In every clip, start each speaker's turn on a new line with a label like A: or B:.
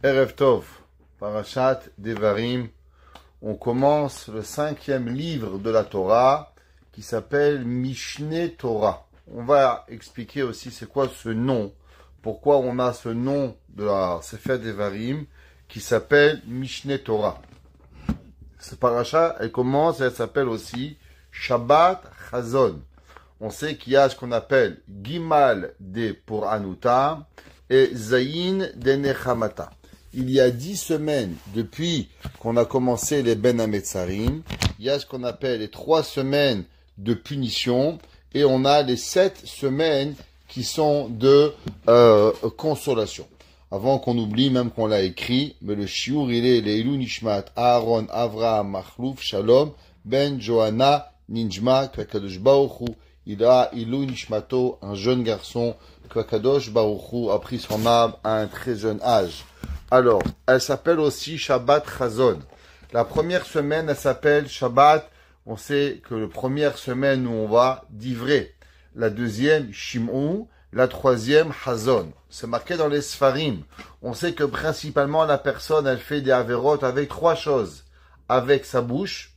A: Erev Tov, Parashat Devarim. On commence le 5e livre de la Torah qui s'appelle Mishneh Torah. On va expliquer aussi c'est quoi ce nom, pourquoi on a ce nom de la Sefer Devarim qui s'appelle Mishneh Torah. Ce parasha, elle commence et elle s'appelle aussi Shabbat Chazon. On sait qu'il y a ce qu'on appelle Gimal de pour Anuta et Zayin de Nechamata. Il y a 10 semaines depuis qu'on a commencé les Ben Hametzarim. Il y a ce qu'on appelle les 3 semaines de punition et on a les 7 semaines qui sont de consolation. Avant qu'on oublie, même qu'on l'a écrit, mais le shiur il est Leilou Nishmat, Aaron, Avraham, Machlouf, Shalom, Ben Johanna, Ninjma, Kakadosh Baruch Hu. Il a Ilou Nishmato, un jeune garçon, Kakadosh Baruch Hu a pris son âme à un très jeune âge. Alors, elle s'appelle aussi Shabbat Chazon. La première semaine, elle s'appelle Shabbat. On sait que la première semaine où on va d'ivrer. La deuxième, Shim'ou. La troisième, Chazon. C'est marqué dans les Sfarim. On sait que principalement la personne, elle fait des avérotes avec 3 choses. Avec sa bouche,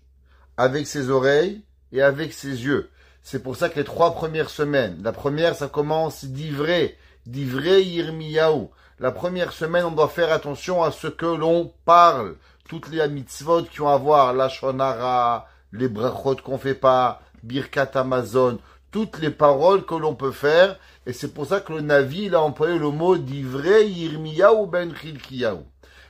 A: avec ses oreilles et avec ses yeux. C'est pour ça que les 3 premières semaines, la première, ça commence d'ivrer Yirmiyahu. La première semaine, on doit faire attention à ce que l'on parle. Toutes les mitzvot qui ont à voir, la shonara, les brachot qu'on fait pas, birkat Amazon, toutes les paroles que l'on peut faire. Et c'est pour ça que le Navi, il a employé le mot d'ivrei Yirmiyahu ben Chilkiyahu.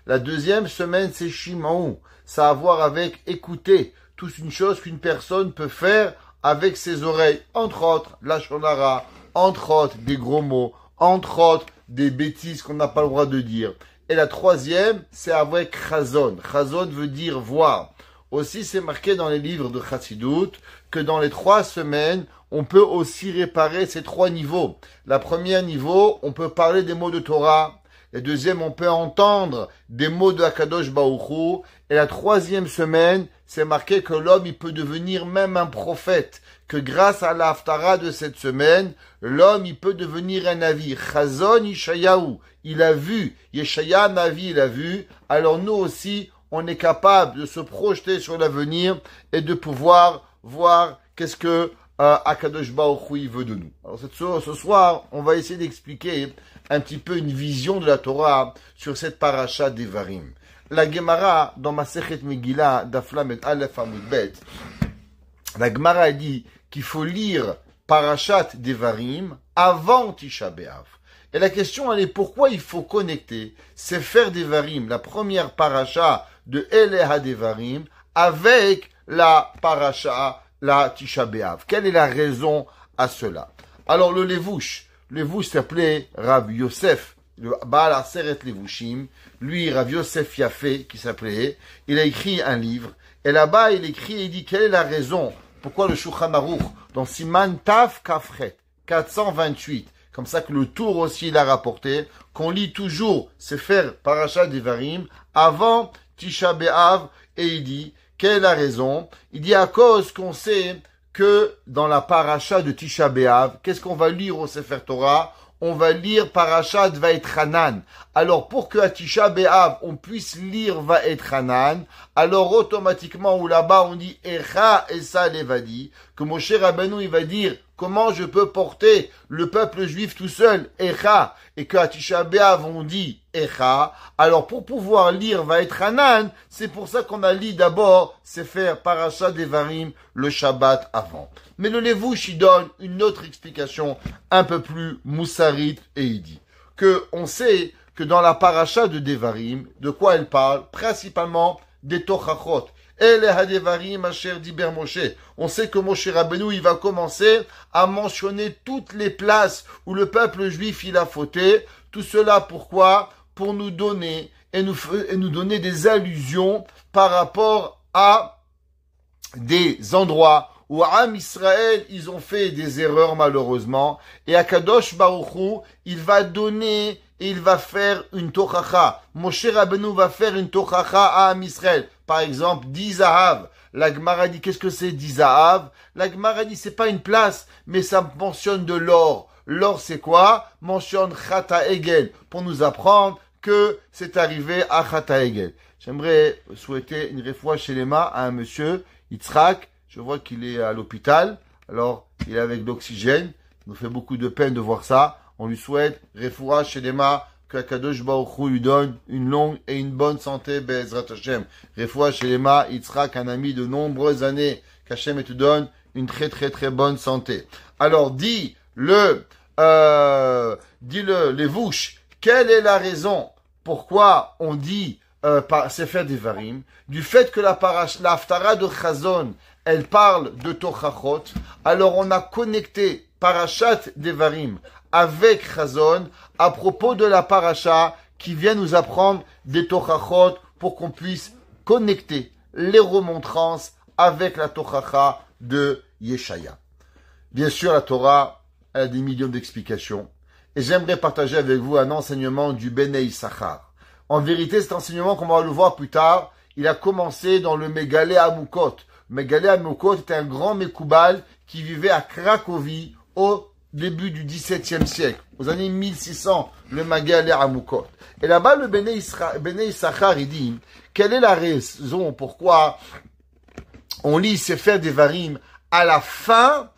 A: La deuxième semaine, c'est Shim'ou. Ça a à voir avec écouter. Tout une chose qu'une personne peut faire avec ses oreilles. Entre autres, la shonara, entre autres, des gros mots, entre autres, des bêtises qu'on n'a pas le droit de dire. Et la troisième, c'est avec Chazon. Chazon veut dire voir. Aussi, c'est marqué dans les livres de Chassidut que dans les 3 semaines, on peut aussi réparer ces 3 niveaux. La première niveau, on peut parler des mots de Torah. La deuxième, on peut entendre des mots de Akadosh Baruch Hu. Et la 3e semaine, c'est marqué que l'homme, il peut devenir même un prophète. Que grâce à la haftara de cette semaine, l'homme, il peut devenir un Navi. Chazon Yeshayahu, il a vu. Yeshaya Navi, il a vu. Alors nous aussi, on est capable de se projeter sur l'avenir et de pouvoir voir qu'est-ce que Akadosh Baruch Hu veut de nous. Alors ce soir, on va essayer d'expliquer un petit peu une vision de la Torah sur cette paracha Devarim. La Gemara, dans Masechet Megillah, d'Aflamet Aleph Amud Bet, la Gemara dit qu'il faut lire Parashat Devarim avant Tisha B'Av. Et la question, elle est pourquoi il faut connecter Sefer Devarim, la première paracha de Eleha Devarim, avec la paracha, la Tisha B'Av. Quelle est la raison à cela? Alors le Levouche s'appelait Rav Yosef, le Baal Aseret Levushim. Lui, Rav Yosef Yafé, qui s'appelait, il a écrit un livre. Et là-bas, il écrit et il dit quelle est la raison pourquoi le Shulchan Aruch, dans Siman Taf Kafret, 428, comme ça que le Tour aussi il a rapporté, qu'on lit toujours Sefer Parashat Devarim avant Tisha B'Av, et il dit, quelle est la raison? Il dit à cause qu'on sait que dans la Parashat de Tisha B'Av, qu'est-ce qu'on va lire au Sefer Torah? On va lire Parashat Vaetranan. Alors, pour que à Tisha B'Av, on puisse lire Vaetranan, alors automatiquement, ou là-bas, on dit Echa Esa Levadi, que Moshe Rabbeinu, il va dire comment je peux porter le peuple juif tout seul, Echa, et que à Tisha B'Av, on dit Echa. Alors, pour pouvoir lire Vaetranan, c'est pour ça qu'on a lu d'abord, c'est faire Parashat Devarim le Shabbat avant. Mais le Levouche, il donne une autre explication un peu plus moussarit et il dit que on sait que dans la paracha de Devarim, de quoi elle parle? Principalement des Tochachot. Eleha Devarim asher diber Moshe. On sait que Moshe Rabbeinu, il va commencer à mentionner toutes les places où le peuple juif, il a fauté. Tout cela, pourquoi? Pour nous donner et nous donner des allusions par rapport à des endroits où Am Israël, ils ont fait des erreurs malheureusement, et Akadosh Baruch Hu, il va donner et il va faire une tochacha. Moshe Rabbeinu va faire une tochacha à Am Israël. Par exemple, Dizahav. La Gemara dit, qu'est-ce que c'est Dizahav? La Gemara dit, c'est pas une place, mais ça mentionne de l'or. L'or, c'est quoi? Mentionne Chata Egel, pour nous apprendre que c'est arrivé à Chataegel. J'aimerais souhaiter une réfoua chez les mains à un monsieur, Yitzhak. Je vois qu'il est à l'hôpital. Alors, il est avec l'oxygène. Ça nous fait beaucoup de peine de voir ça. On lui souhaite réfoua chez les mains, que Kadosh Baruch Hu lui donne une longue et une bonne santé, Be'ezrat Hashem. Réfoua chez les mains, Yitzhak, un ami de nombreuses années, qu'Hashem te donne une très très très bonne santé. Alors, dis-le, Levouche, quelle est la raison pourquoi on dit Sefer Devarim, du fait que la Haftara de Chazon, elle parle de Tochachot, alors on a connecté Parashat Devarim avec Chazon à propos de la Parasha qui vient nous apprendre des Tochachot pour qu'on puisse connecter les remontrances avec la Tochacha de Yeshaya. Bien sûr, la Torah, elle a des millions d'explications et j'aimerais partager avec vous un enseignement du Bnei Issachar. En vérité, cet enseignement, comme on va le voir plus tard, il a commencé dans le Megalé Amukot. Megalé Amukot était un grand Mekoubal qui vivait à Cracovie au début du XVIIe siècle, aux années 1600, le Megalé Amukot. Et là-bas, le Bnei Issachar, il dit, quelle est la raison pourquoi on lit Sefer Devarim à la fin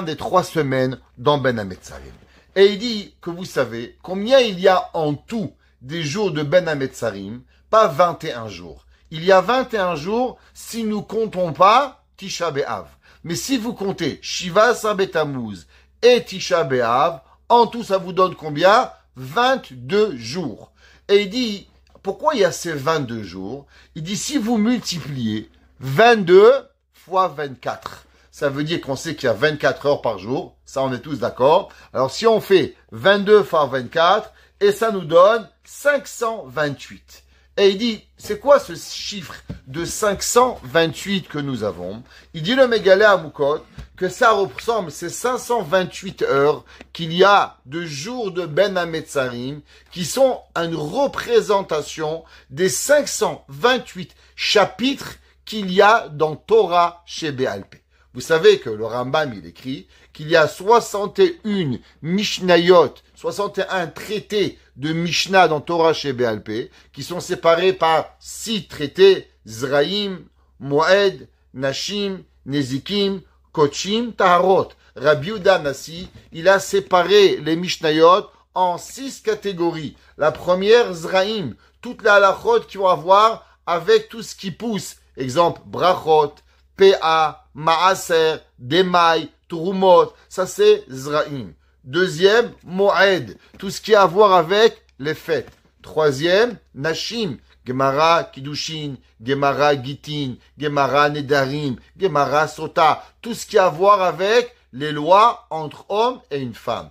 A: des 3 semaines dans Ben Hametzarim. Et il dit que vous savez combien il y a en tout des jours de Ben Hametzarim, pas 21 jours. Il y a 21 jours si nous comptons pas Tisha B'Av. Mais si vous comptez Shiva Asar Betamuz et Tisha B'Av, en tout ça vous donne combien? 22 jours. Et il dit, pourquoi il y a ces 22 jours? Il dit, si vous multipliez 22 fois 24, ça veut dire qu'on sait qu'il y a 24 heures par jour. Ça, on est tous d'accord. Alors, si on fait 22 fois 24, et ça nous donne 528. Et il dit, c'est quoi ce chiffre de 528 que nous avons? Il dit le Megalé Amukot que ça ressemble, ces 528 heures qu'il y a de jours de Ben Hametzarim qui sont une représentation des 528 chapitres qu'il y a dans Torah chez Béalpé. Vous savez que le Rambam, il écrit qu'il y a 61 Mishnayot, 61 traités de Mishnah dans Torah chez Béalpé, qui sont séparés par 6 traités, Zraïm, Moed, Nashim, Nezikim, Kochim, Taharot. Rabbi Yehuda Nassi, il a séparé les Mishnayot en 6 catégories. La première, Zraïm, toutes les halachot qui vont avoir avec tout ce qui pousse. Exemple, Brachot, PA, Maaser, Demai, Turumot, ça c'est Zraïm. Deuxième, Moed, tout ce qui a à voir avec les fêtes. Troisième, Nashim, Gemara Kiddushin, Gemara Gitin, Gemara Nedarim, Gemara Sota, tout ce qui a à voir avec les lois entre hommes et une femme.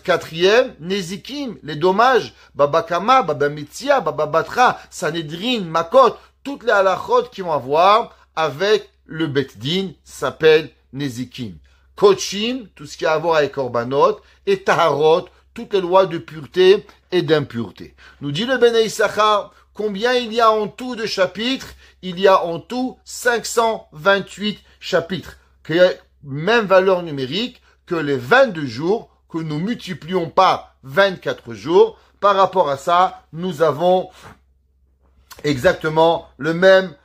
A: Quatrième, Nezikim, les dommages, Baba Kama, Baba Metzia, Baba Batra, Sanhedrin, Makot, toutes les halachot qui vont avoir avec le Bet Din s'appelle Nezikim. Kochim, tout ce qui a à voir avec Korbanot, et Taharot, toutes les lois de pureté et d'impureté. Nous dit le Bnei Issachar, combien il y a en tout de chapitres? Il y a en tout 528 chapitres, qui a même valeur numérique que les 22 jours, que nous multiplions par 24 jours. Par rapport à ça, nous avons exactement le même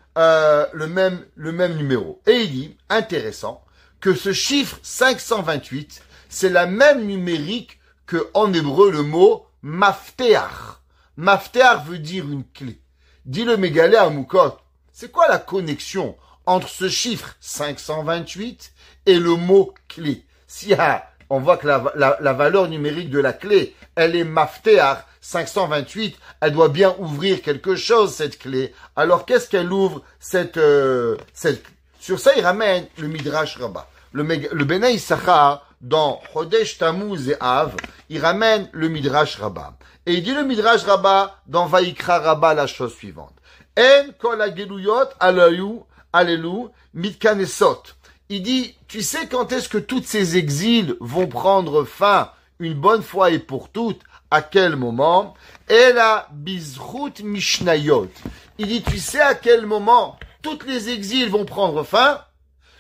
A: numéro. Et il dit, intéressant, que ce chiffre 528, c'est la même numérique que en hébreu le mot mafteach. Mafteach veut dire une clé. Dit le Megalé Amukot, c'est quoi la connexion entre ce chiffre 528 et le mot clé? Si on voit que la valeur numérique de la clé, elle est mafteach 528, elle doit bien ouvrir quelque chose, cette clé. Alors, qu'est-ce qu'elle ouvre, cette clé? Sur ça, il ramène le Midrash Rabbah. Le Bnei Issachar, dans Chodesh Tammuz et Av, il ramène le Midrash Rabbah. Et il dit le Midrash Rabbah, dans Vaikra Rabbah, la chose suivante. En kol hageluyot alelu mitkanesot. Il dit, tu sais quand est-ce que tous ces exils vont prendre fin une bonne fois et pour toutes? À quel moment? Ela bizrut mishnayot. Il dit, tu sais à quel moment tous les exils vont prendre fin?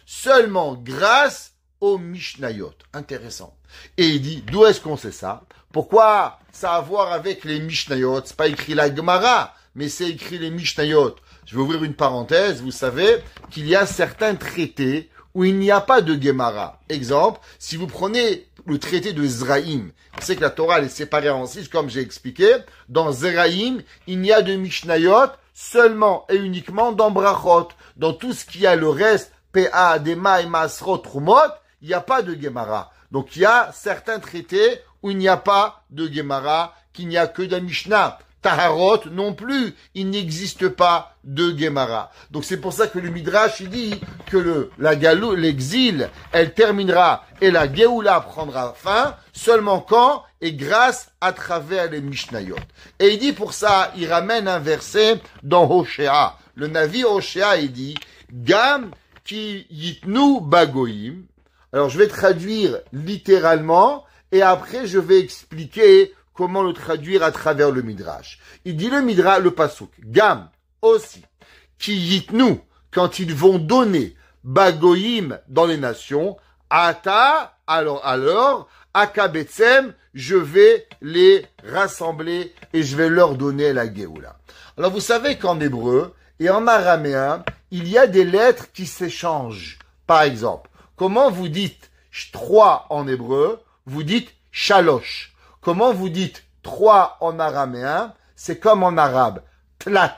A: Seulement grâce aux Mishnayot. Intéressant. Et il dit, d'où est-ce qu'on sait ça? Pourquoi ça a à voir avec les Mishnayot? C'est pas écrit la Gemara, mais c'est écrit les Mishnayot. Je vais ouvrir une parenthèse. Vous savez qu'il y a certains traités où il n'y a pas de Gemara. Exemple, si vous prenez le traité de Zraïm, vous savez que la Torah elle est séparée en 6, comme j'ai expliqué. Dans Zraïm, il n'y a de Mishnayot seulement et uniquement dans Brachot. Dans tout ce qui a le reste, P.A., Dema, Masrot, Trumot, il n'y a pas de Gemara. Donc il y a certains traités où il n'y a pas de Gemara, qu'il n'y a que de Mishnah. Taharot non plus, il n'existe pas de Gemara. Donc c'est pour ça que le Midrash il dit que l'exil, elle terminera et la Géoula prendra fin seulement quand et grâce à travers les Mishnayot. Et il dit pour ça, il ramène un verset dans Hoshea. Le Navi Hoshea il dit Gam ki yitnu bagoyim. Alors je vais traduire littéralement et après je vais expliquer comment le traduire à travers le Midrash. Il dit le Midrash, le Pasuk, Gam, aussi, qui yitnu, quand ils vont donner, bagoyim dans les nations, ata, alors, akabetsem, je vais les rassembler et je vais leur donner la Géoula. Alors vous savez qu'en hébreu et en araméen, il y a des lettres qui s'échangent. Par exemple, comment vous dites 3 en hébreu, vous dites shalosh. Comment vous dites 3 en araméen? C'est comme en arabe. Tlat.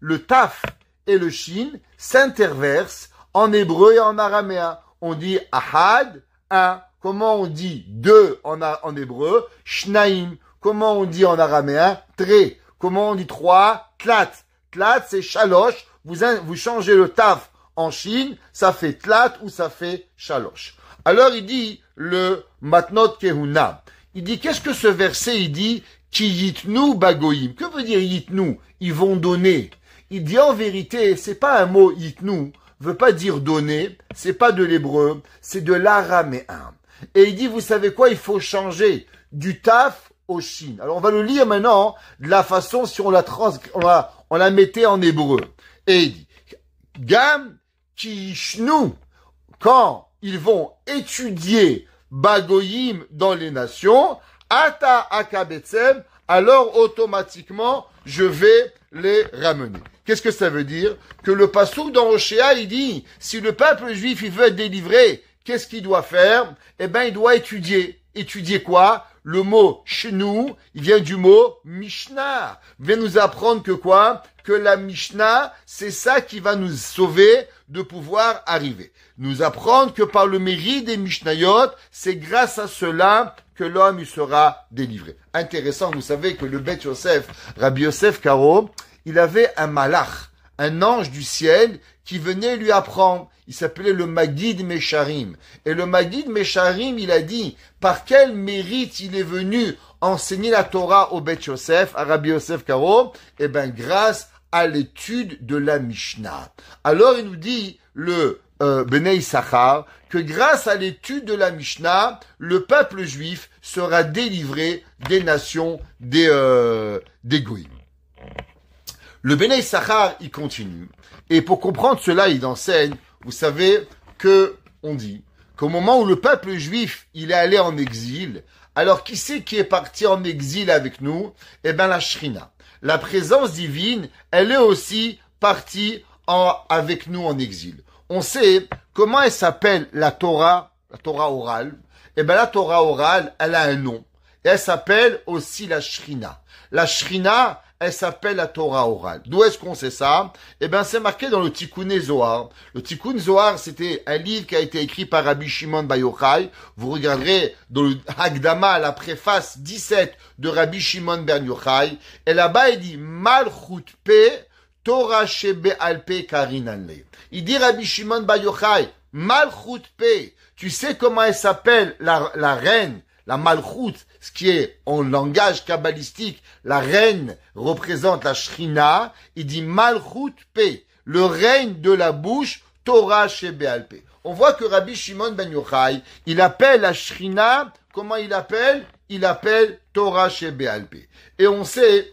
A: Le taf et le shin s'interversent en hébreu et en araméen. On dit ahad, 1. Comment on dit 2 en hébreu? Shnaim. Comment on dit en araméen? Tre. Comment on dit 3? Tlat. Tlat, c'est shalosh. Vous changez le taf en shin, ça fait tlat ou ça fait shalosh. Alors il dit le matnot kehuna. Il dit, qu'est-ce que ce verset, il dit, ki yitnu bagoyim. Que veut dire yitnu? Ils vont donner. Il dit, en vérité, c'est pas un mot yitnu, veut pas dire donner, c'est pas de l'hébreu, c'est de l'araméen. Et il dit, vous savez quoi, il faut changer du taf au shin. Alors, on va le lire maintenant, de la façon, si on la mettait en hébreu. Et il dit, gam ki yishnu, quand ils vont étudier bagoyim dans les nations, ata akabetsem, alors automatiquement, je vais les ramener. Qu'est-ce que ça veut dire? Que le passouk dans Hoshea, il dit, si le peuple juif, il veut être délivré, qu'est-ce qu'il doit faire? Eh ben, il doit étudier. Étudier quoi? Le mot shenu, il vient du mot Mishnah. Il vient nous apprendre que quoi? Que la Mishnah, c'est ça qui va nous sauver de pouvoir arriver. Nous apprendre que par le mérite des Mishnayot, c'est grâce à cela que l'homme il sera délivré. Intéressant, vous savez que le Beth Yosef, Rabbi Yosef Karo, il avait un malach, un ange du ciel qui venait lui apprendre. Il s'appelait le Magid Mesharim. Et le Magid Mesharim, il a dit, par quel mérite il est venu enseigner la Torah au Beth Yosef, à Rabbi Yosef Karo? Eh ben, grâce à l'étude de la Mishnah. Alors, il nous dit, le Bnei Issachar, que grâce à l'étude de la Mishnah, le peuple juif sera délivré des nations des Goïm. Le Bnei Issachar, il continue. Et pour comprendre cela, il enseigne, vous savez, que on dit qu'au moment où le peuple juif, il est allé en exil, alors qui c'est qui est parti en exil avec nous? Eh ben, la Shrina. La présence divine, elle est aussi partie avec nous en exil. On sait comment elle s'appelle la Torah orale. Eh ben, la Torah orale, elle a un nom. Et elle s'appelle aussi la Shrina. La Shrina, elle s'appelle la Torah orale. D'où est-ce qu'on sait ça? Eh ben, c'est marqué dans le Tikkun Zohar. Le Tikkun Zohar, c'était un livre qui a été écrit par Rabbi Shimon Bar Yochai. Vous regarderez dans le Hagdama, la préface 17 de Rabbi Shimon Bar Yochai. Et là-bas, il dit, Malchut Pe, Torah Shebe Alpe Karinanle. Il dit Rabbi Shimon Bar Yochai, Malchut Pe. Tu sais comment elle s'appelle la reine? La Malchut, ce qui est en langage kabbalistique, la reine représente la Shrina. Il dit Malchut Pe, le règne de la bouche, Torah Shebe'al Pe. On voit que Rabbi Shimon ben Yochai, il appelle la Shrina, comment il appelle? Il appelle Torah Shebe'al Pe. Et on sait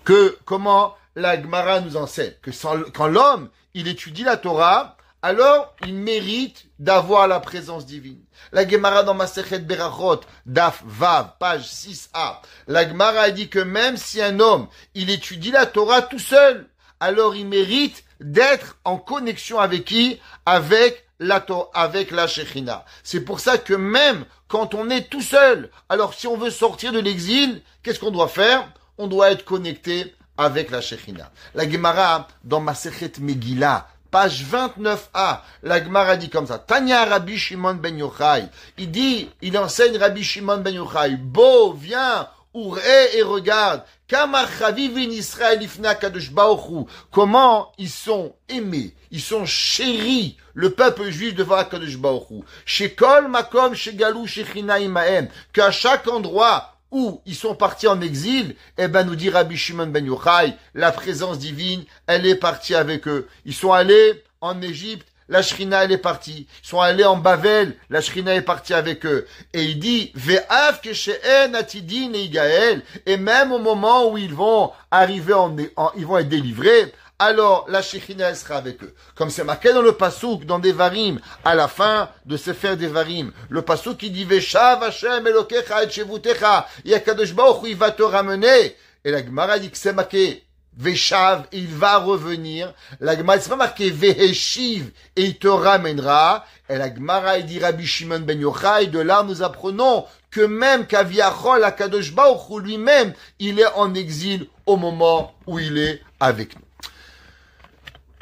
A: que comment la Gemara nous enseigne que quand l'homme il étudie la Torah, alors il mérite d'avoir la présence divine. La Gemara dans Masechet Berachot, Daf Vav, page 6a, la Gemara dit que même si un homme, il étudie la Torah tout seul, alors il mérite d'être en connexion avec qui? Avec la Shekhinah. C'est pour ça que même quand on est tout seul, alors si on veut sortir de l'exil, qu'est-ce qu'on doit faire? On doit être connecté avec la Shekhinah. La Gemara dans Masechet Megillah, page 29a, la Gemara dit comme ça. Tanya Rabbi Shimon ben Yochai. Il enseigne Rabbi Shimon ben Yochai. Beau, viens, ouré et regarde. Comment ils sont aimés, ils sont chéris, le peuple juif devant HaKadosh Baruch Hu. Shekol makom shegalu shechina imahem. Qu'à chaque endroit où ils sont partis en exil, nous dit Rabbi Shimon ben Yochai, la présence divine, elle est partie avec eux. Ils sont allés en Égypte, la Shrina, elle est partie. Ils sont allés en Bavel, la Shrina est partie avec eux. Et il dit, Ve'av keshe'en atidin et Igael. Et même au moment où ils vont arriver ils vont être délivrés, alors la Shrina, elle sera avec eux. Comme c'est marqué dans le Passouk, dans Devarim, à la fin de Sefer Devarim, le Passouk qui dit, Veshav Hashem Elokecha et Shevutecha, Yakadosh Baruch Hu, il va te ramener. Et la Gemara dit que c'est marqué, Veshav, il va revenir. La Gemara, c'est pas marqué Veheshiv, et il te ramènera. Et la Gemara, il dit Rabbi Shimon ben Yochai, de là nous apprenons que même Kaviachol, Akadosh Baruch Hu lui-même, il est en exil au moment où il est avec nous.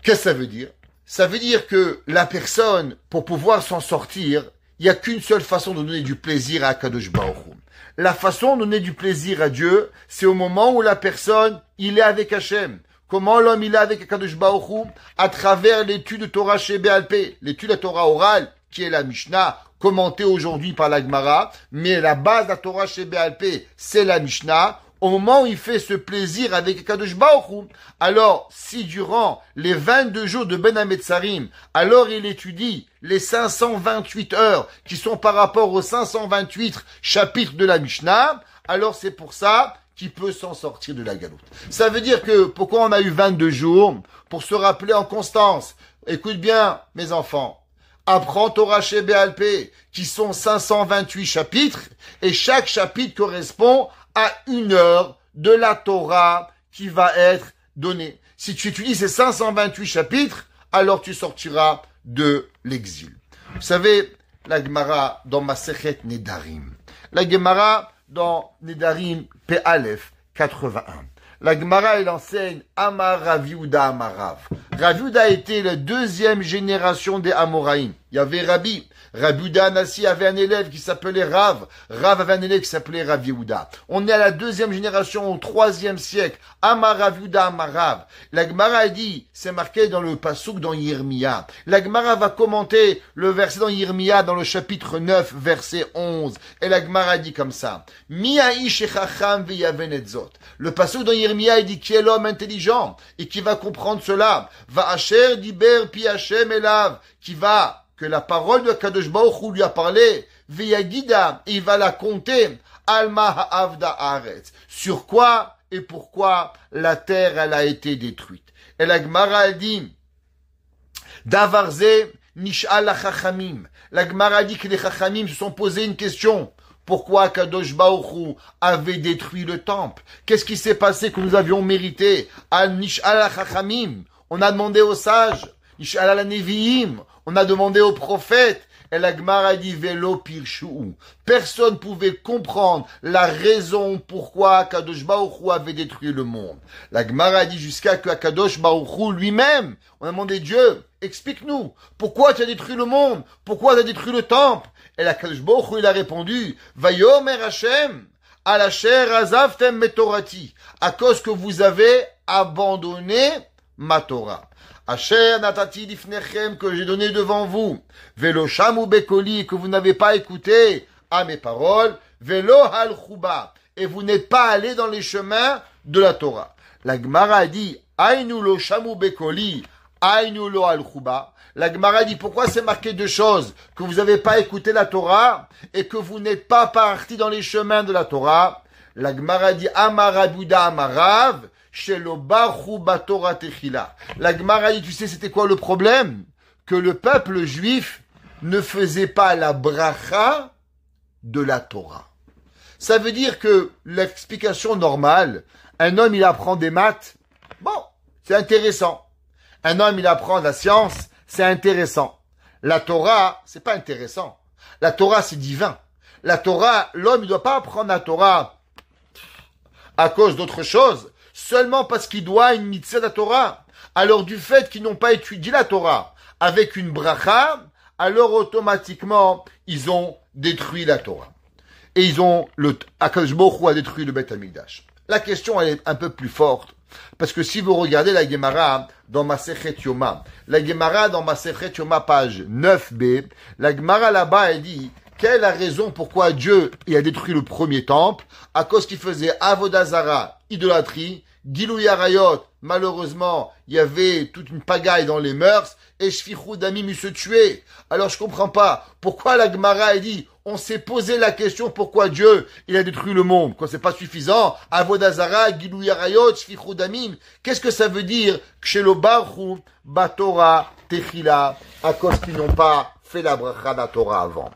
A: Qu'est-ce que ça veut dire? Ça veut dire que la personne, pour pouvoir s'en sortir, il n'y a qu'une seule façon de donner du plaisir à Akadosh Baruch Hu. La façon de donner du plaisir à Dieu, c'est au moment où la personne, il est avec Hachem. Comment l'homme, il est avec Akadosh Baruch Hu? À travers l'étude de Torah chez Béalpé, l'étude de la Torah orale, qui est la Mishnah, commentée aujourd'hui par la Gemara, mais la base de la Torah chez Béalpé, c'est la Mishnah. Au moment où il fait ce plaisir avec Akadosh Baruch Hu, alors si durant les 22 jours de Ben Hametzarim, alors il étudie les 528 heures qui sont par rapport aux 528 chapitres de la Mishnah, alors c'est pour ça qu'il peut s'en sortir de la galoute. Ça veut dire que pourquoi on a eu 22 jours? Pour se rappeler en constance. Écoute bien, mes enfants. Apprends Torah chez Béalpé, qui sont 528 chapitres, et chaque chapitre correspond à 1 heure de la Torah qui va être donnée. Si tu étudies ces 528 chapitres, alors tu sortiras de l'exil. Vous savez, la Gemara dans Masechet Nedarim. La Gemara dans Nedarim P-Aleph 81. La Gemara, elle enseigne Amar Rav Yehuda Amarav. Rav Yehuda était la 2e génération des Amoraïm. Il y avait Rabbi. Rabbi Yehuda Anassi avait un élève qui s'appelait Rav. Rav avait un élève qui s'appelait Rav Yehuda. On est à la 2e génération, au 3e siècle. Amar Rav Yehuda Amarav. La Gemara dit, c'est marqué dans le Passouk dans Yirmiya. La Gemara va commenter le verset dans Yirmiya dans le chapitre 9, verset 11. Et la Gemara dit comme ça. Mi'a'ish echacham ve'yaven et zot. Le Passouk dans Yirmiya, il dit qui est l'homme intelligent et qui va comprendre cela. Va asher diber pi Hashem elav. Que la parole de Kadosh Baruch Hu lui a parlé, Veyagida, il va la compter, Alma ha'avda haaretz. Sur quoi et pourquoi la terre, elle a été détruite. Et la Gemara, elle dit, Davarze nish'al ha'chachamim. La Gemara dit que les chachamim se sont posé une question. Pourquoi Kadosh Baruch Hu avait détruit le temple? Qu'est-ce qui s'est passé que nous avions mérité? Al nish'al ha'chachamim. On a demandé aux sages. Nish'al ha'neviim. On a demandé aux prophètes, et la Gemara dit Velo Pirshu. Personne pouvait comprendre la raison pourquoi Kadosh Baruch Hu avait détruit le monde. La Gemara dit jusqu'à que Kadosh Baruch Hu lui-même, on a demandé Dieu, explique-nous, pourquoi tu as détruit le monde? Pourquoi tu as détruit le temple? Et la Kadosh Baruch Hu, il a répondu, Vayomer Hashem, al asher azavtem metorati, à cause que vous avez abandonné ma Torah. Asher natati lifnechem, que j'ai donné devant vous. Velo shamu bekoli, que vous n'avez pas écouté à mes paroles. Velo hal chuba, et vous n'êtes pas allé dans les chemins de la Torah. La Gemara dit, ainu lo shamu bekoli, ainu lo hal chuba. La Gemara dit, pourquoi c'est marqué 2 choses? Que vous n'avez pas écouté la Torah, et que vous n'êtes pas parti dans les chemins de la Torah. La Gemara dit, Amar Rav Yehuda Amarav, la Gemara dit, tu sais, c'était quoi le problème? que le peuple juif ne faisait pas la bracha de la Torah. Ça veut dire que l'explication normale, un homme il apprend des maths, bon, c'est intéressant. Un homme il apprend de la science, c'est intéressant. La Torah, c'est pas intéressant. La Torah, c'est divin. La Torah, l'homme, il doit pas apprendre la Torah à cause d'autre chose, seulement parce qu'il doit une mitzvah de la Torah. Alors, du fait qu'ils n'ont pas étudié la Torah avec une bracha, alors automatiquement, ils ont détruit la Torah. Et ils ont, Akadosh Baruch Hu a détruit le Beth Hamikdash. La question, elle est un peu plus forte. Parce que si vous regardez la Gemara dans Masechet Yoma, la Gemara dans Masechet Yoma, page 9b, la Gemara là-bas, elle dit, quelle est la raison pourquoi Dieu il a détruit le premier temple? À cause qu'il faisait Avodah Zara, idolâtrie, Gilou Yarayot, malheureusement, il y avait toute une pagaille dans les mœurs, et Shfichou Damim, il se tuait. Alors je comprends pas, pourquoi la Gemara a dit, on s'est posé la question pourquoi Dieu, il a détruit le monde, quand c'est pas suffisant, Avodah Zara, Gilou Yarayot, Shfichou Damim, qu'est-ce que ça veut dire, Kshelo Baruch Batora, Techila, à cause qu'ils n'ont pas fait la bracha de la Torah avant.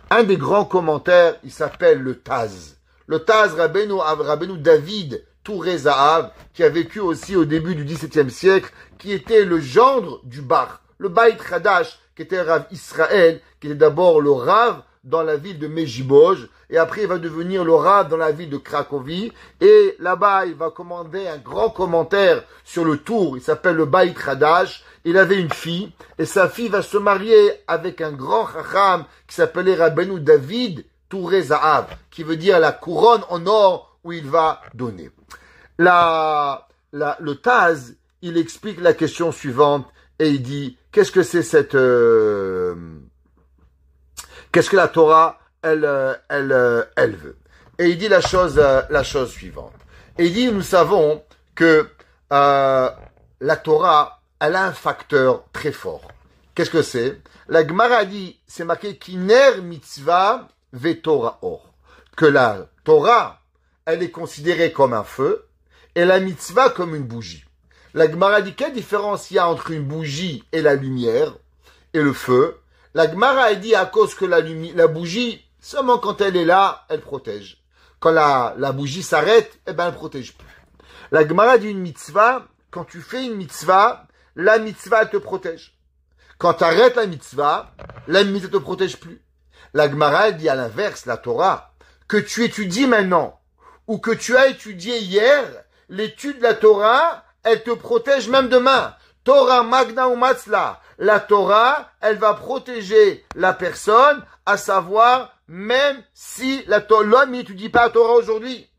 A: Un des grands commentaires, il s'appelle le Taz. Le Taz, Rabbeinu David Touré Zahav, qui a vécu aussi au début du XVIIe siècle, qui était le gendre du Bar, le Beit Chadash, qui était Rav Israël, qui était d'abord le Rav dans la ville de Mejiboj, et après il va devenir le Rav dans la ville de Cracovie, et là-bas il va commander un grand commentaire sur le Tour, il s'appelle le Beit Chadash. Il avait une fille, et sa fille va se marier avec un grand chacham qui s'appelait Rabbeinu David Touré Zahav, qui veut dire la couronne en or où il va donner. Le Taz, il explique la question suivante, et il dit, qu'est-ce que c'est qu'est-ce que la Torah, elle veut? Et il dit la chose suivante. Et il dit, nous savons que, la Torah, elle a un facteur très fort. Qu'est-ce que c'est? La Gemara dit, c'est marqué Kiner mitzvah ve Torah or. Que la Torah, elle est considérée comme un feu, et la mitzvah comme une bougie. La Gemara dit, quelle différence il y a entre une bougie et la lumière, et le feu? La Gemara a dit, à cause que la bougie, seulement quand elle est là, elle protège. Quand la bougie s'arrête, eh ben, elle protège plus. La Gemara dit une mitzvah, quand tu fais une mitzvah, la mitzvah te protège. Quand tu arrêtes la mitzvah te protège plus. La Gemara dit à l'inverse, la Torah, que tu étudies maintenant, ou que tu as étudié hier, l'étude de la Torah, elle te protège même demain. Torah magna umatzla. La Torah, elle va protéger la personne, à savoir, même si l'homme n'étudie pas la Torah aujourd'hui.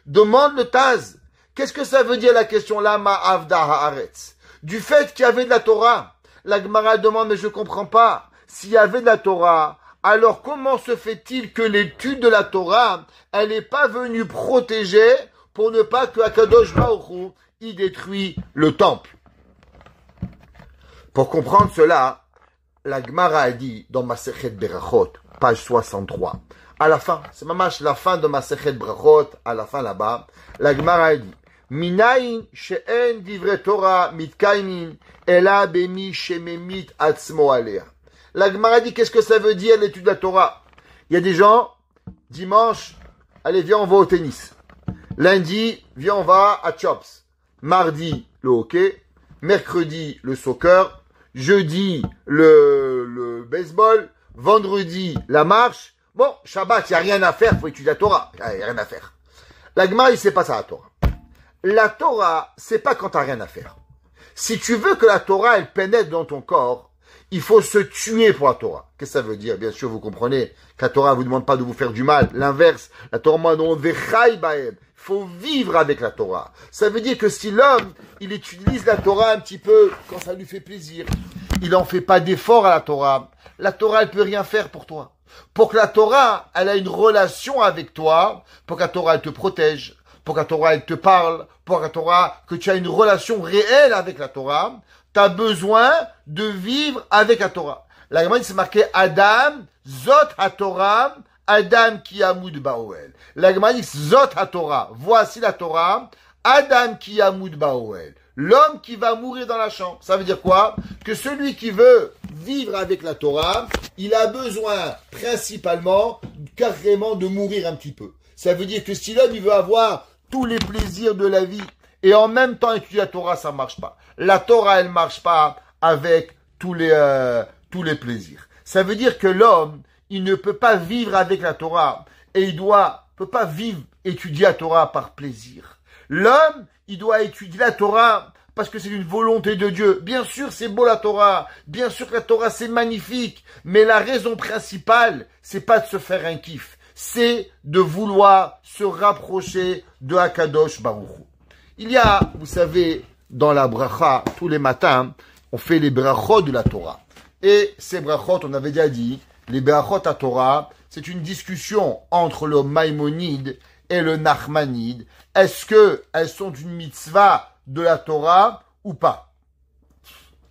A: Demande le Taz. Qu'est-ce que ça veut dire la question Lama Avda Haaretz? Du fait qu'il y avait de la Torah. La Gemara demande, mais je comprends pas. S'il y avait de la Torah, alors comment se fait-il que l'étude de la Torah, elle n'est pas venue protéger pour ne pas que Akadosh Baruch Hu y détruit le temple? Pour comprendre cela, la Gemara a dit dans Masechet Berachot, page 63, à la fin, c'est mamash la fin de Masechet Berachot, à la fin là-bas, la Gemara a dit, Minayin she'en divre Torah mitkaimin ela bemi shememit atzmo alea. La Gemara dit, qu'est-ce que ça veut dire l'étude de la Torah? Il y a des gens, dimanche, allez, viens, on va au tennis. Lundi, viens, on va à Chops. Mardi, le hockey. Mercredi, le soccer. Jeudi, le baseball. Vendredi, la marche. Bon, Shabbat, il n'y a rien à faire, faut étudier la Torah. Il n'y a rien à faire. La Gemara, il sait pas ça, la Torah. La Torah, c'est pas quand t'as rien à faire. Si tu veux que la Torah, elle pénètre dans ton corps, il faut se tuer pour la Torah. Qu'est-ce que ça veut dire? Bien sûr, vous comprenez que la Torah vous demande pas de vous faire du mal. L'inverse, la Torah demande vechai baem. Il faut vivre avec la Torah. Ça veut dire que si l'homme, il utilise la Torah un petit peu quand ça lui fait plaisir, il n'en fait pas d'effort à la Torah elle peut rien faire pour toi. Pour que la Torah, elle a une relation avec toi, pour que la Torah, elle te protège, pour que la Torah, elle te parle, pour que la Torah, que tu as une relation réelle avec la Torah, tu as besoin de vivre avec la Torah. La Gemara, c'est marqué Adam, Zot HaTorah, Adam ki Yamud Baoel. La Gemara dit Zot HaTorah, voici la Torah, Adam ki Yamud Baoel. L'homme qui va mourir dans la chambre. Ça veut dire quoi? Que celui qui veut vivre avec la Torah, il a besoin principalement, carrément, de mourir un petit peu. Ça veut dire que si l'homme il veut avoir tous les plaisirs de la vie et en même temps étudier la Torah, ça marche pas. La Torah, elle marche pas avec tous les plaisirs. Ça veut dire que l'homme, il ne peut pas vivre avec la Torah et peut pas vivre, étudier la Torah par plaisir. L'homme, il doit étudier la Torah parce que c'est une volonté de Dieu. Bien sûr, c'est beau la Torah. Bien sûr que la Torah, c'est magnifique. Mais la raison principale, c'est pas de se faire un kiff. C'est de vouloir se rapprocher de Akadosh Baruch Hu. Il y a, vous savez, dans la bracha, tous les matins, on fait les brachot de la Torah. Et ces brachot, on avait déjà dit, les brachot à Torah, c'est une discussion entre le Maïmonide et le Nachmanide. Est-ce que elles sont une mitzvah de la Torah ou pas?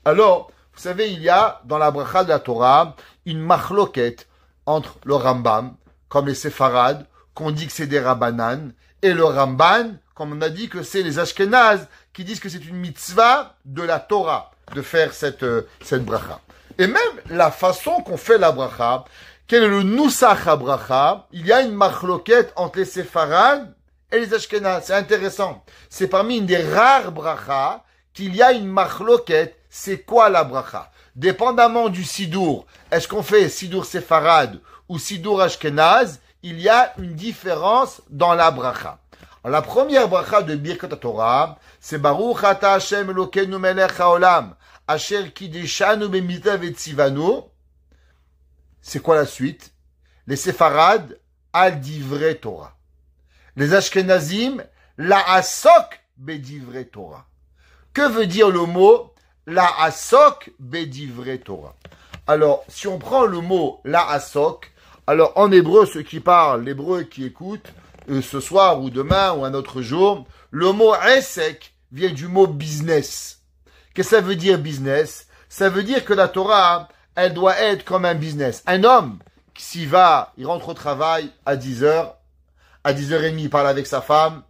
A: Alors, vous savez, il y a dans la bracha de la Torah une machloket entre le Rambam, comme les Séfarades, qu'on dit que c'est des Rabbanan, et le Ramban, comme on a dit que c'est les Ashkenazes, qui disent que c'est une mitzvah de la Torah de faire cette bracha. Et même la façon qu'on fait la bracha, quel est le Nusach HaBracha, il y a une machloket entre les Séfarades et les Ashkenazes. C'est intéressant. C'est parmi une des rares brachas qu'il y a une machloket. C'est quoi la bracha? Dépendamment du sidour, est-ce qu'on fait sidour séfarade ou sidour ashkenaz, il y a une différence dans la bracha. Alors, la première bracha de Birkat Torah, c'est Baruch ata Hashem Elokeinu melech haolam, asher kideshanu b'mitzvah v'tzivanu. C'est quoi la suite? Les séfarades, al divrei Torah. Les ashkenazim, la asok b'divrei Torah. Que veut dire le mot la asok b'divrei Torah? Alors, si on prend le mot la asok, alors en hébreu, ceux qui parlent, l'hébreu qui écoutent, ce soir ou demain ou un autre jour, le mot esek vient du mot business. Qu'est-ce que ça veut dire business? Ça veut dire que la Torah, elle doit être comme un business. Un homme qui s'y va, il rentre au travail à 10h, à 10h30, il parle avec sa femme,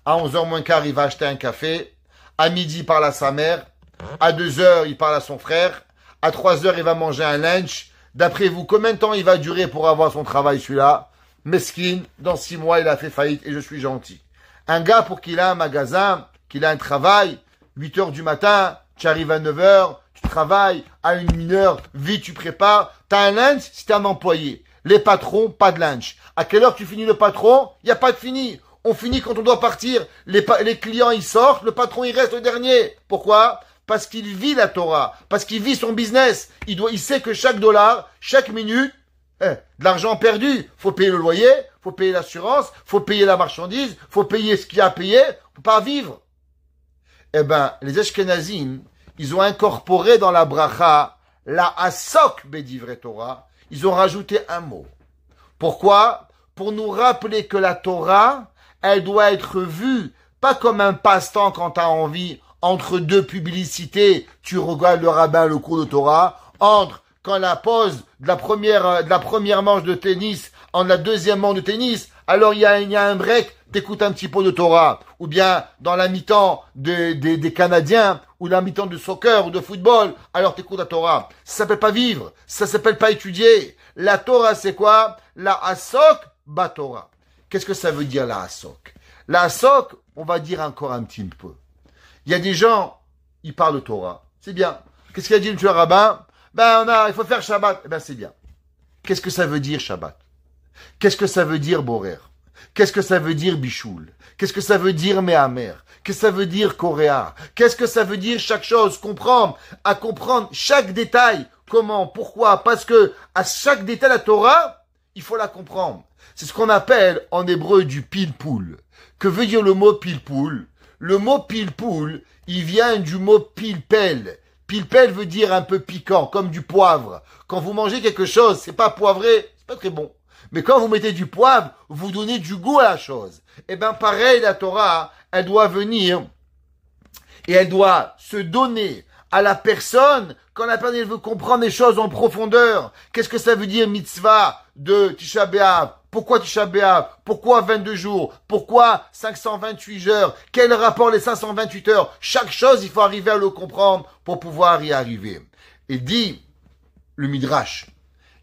A: à 11h moins quart, il va acheter un café, à midi, il parle à sa mère, à 2h, il parle à son frère, à 3h, il va manger un lunch. D'après vous, combien de temps il va durer pour avoir son travail, celui-là? Mesquine, dans 6 mois, il a fait faillite et je suis gentil. Un gars, pour qu'il ait un magasin, qu'il ait un travail, 8h du matin, tu arrives à 9h, tu travailles, à 1h, vite, tu prépares, t'as un lunch si t'es un employé. Les patrons, pas de lunch. À quelle heure tu finis le patron? Il n'y a pas de fini. On finit quand on doit partir. Les clients, ils sortent, le patron, il reste le dernier. Pourquoi? Parce qu'il vit la Torah, parce qu'il vit son business. Il sait que chaque dollar, chaque minute, de l'argent perdu. Faut payer le loyer, faut payer l'assurance, faut payer la marchandise, faut payer ce qu'il y a à payer, on peut pas vivre. Eh ben, les Ashkenazim, ils ont incorporé dans la bracha la asok b'divrei Torah. Ils ont rajouté un mot. Pourquoi? Pour nous rappeler que la Torah, elle doit être vue pas comme un passe-temps quand tu as envie, entre deux publicités, tu regardes le rabbin, le cours de Torah, entre quand la pause de la première manche de tennis, en la deuxième manche de tennis, alors il y a un break, t'écoutes un petit peu de Torah, ou bien dans la mi-temps des Canadiens, ou la mi-temps de soccer ou de football, alors t'écoutes la Torah. Ça s'appelle pas vivre, ça s'appelle pas étudier. La Torah, c'est quoi? La asok ba Torah. Qu'est-ce que ça veut dire la asok? La asok, on va dire encore un petit peu. Il y a des gens, ils parlent de Torah. C'est bien. Qu'est-ce qu'il a dit le rabbin? Il faut faire Shabbat. Eh ben, c'est bien. Qu'est-ce que ça veut dire Shabbat? Qu'est-ce que ça veut dire Borer? Qu'est-ce que ça veut dire Bichoul? Qu'est-ce que ça veut dire Mehamer? Qu'est-ce que ça veut dire Coréa? Qu'est-ce que ça veut dire chaque chose? Comprendre chaque détail. Comment? Pourquoi? Parce que à chaque détail la Torah, il faut la comprendre. C'est ce qu'on appelle en hébreu du pilpoul. Que veut dire le mot pilpoul? Le mot pilpoul, il vient du mot pilpel. Pilpel veut dire un peu piquant, comme du poivre. Quand vous mangez quelque chose, c'est pas poivré, c'est pas très bon. Mais quand vous mettez du poivre, vous donnez du goût à la chose. Eh ben, pareil, la Torah, elle doit venir et elle doit se donner à la personne quand la personne veut comprendre les choses en profondeur. Qu'est-ce que ça veut dire mitzvah de Tisha B'Av? Pourquoi Tisha B'Av? Pourquoi 22 jours? Pourquoi 528 heures? Quel rapport les 528 heures? Chaque chose, il faut arriver à le comprendre pour pouvoir y arriver. Et dit le Midrash.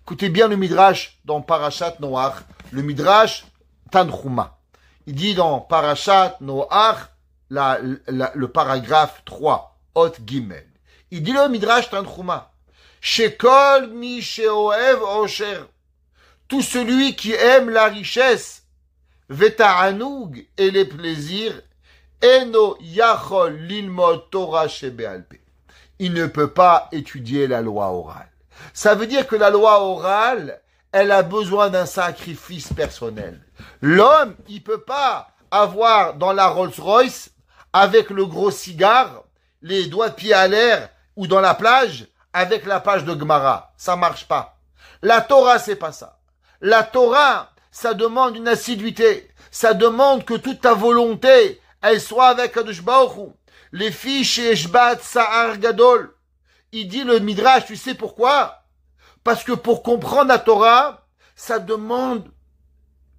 A: Écoutez bien le Midrash dans Parashat Noach, le Midrash Tanchuma. Il dit dans Parashat Noach, le paragraphe 3, Hot Gimel. Il dit le Midrash Tanchuma, Shekol mi sheoev osher, tout celui qui aime la richesse, veta'anoug et les plaisirs, eno yachol lilmod Torah shebe'alpe. Il ne peut pas étudier la loi orale. Ça veut dire que la loi orale, elle a besoin d'un sacrifice personnel. L'homme, il peut pas avoir dans la Rolls-Royce, avec le gros cigare, les doigts de pied à l'air, ou dans la plage, avec la page de Gemara. Ça marche pas. La Torah, c'est pas ça. La Torah, ça demande une assiduité. Ça demande que toute ta volonté, elle soit avec Kadosh Baruch Hu. Les filles chez Eshbat Sa'ar Gadol. Il dit le Midrash, tu sais pourquoi? Parce que pour comprendre la Torah, ça demande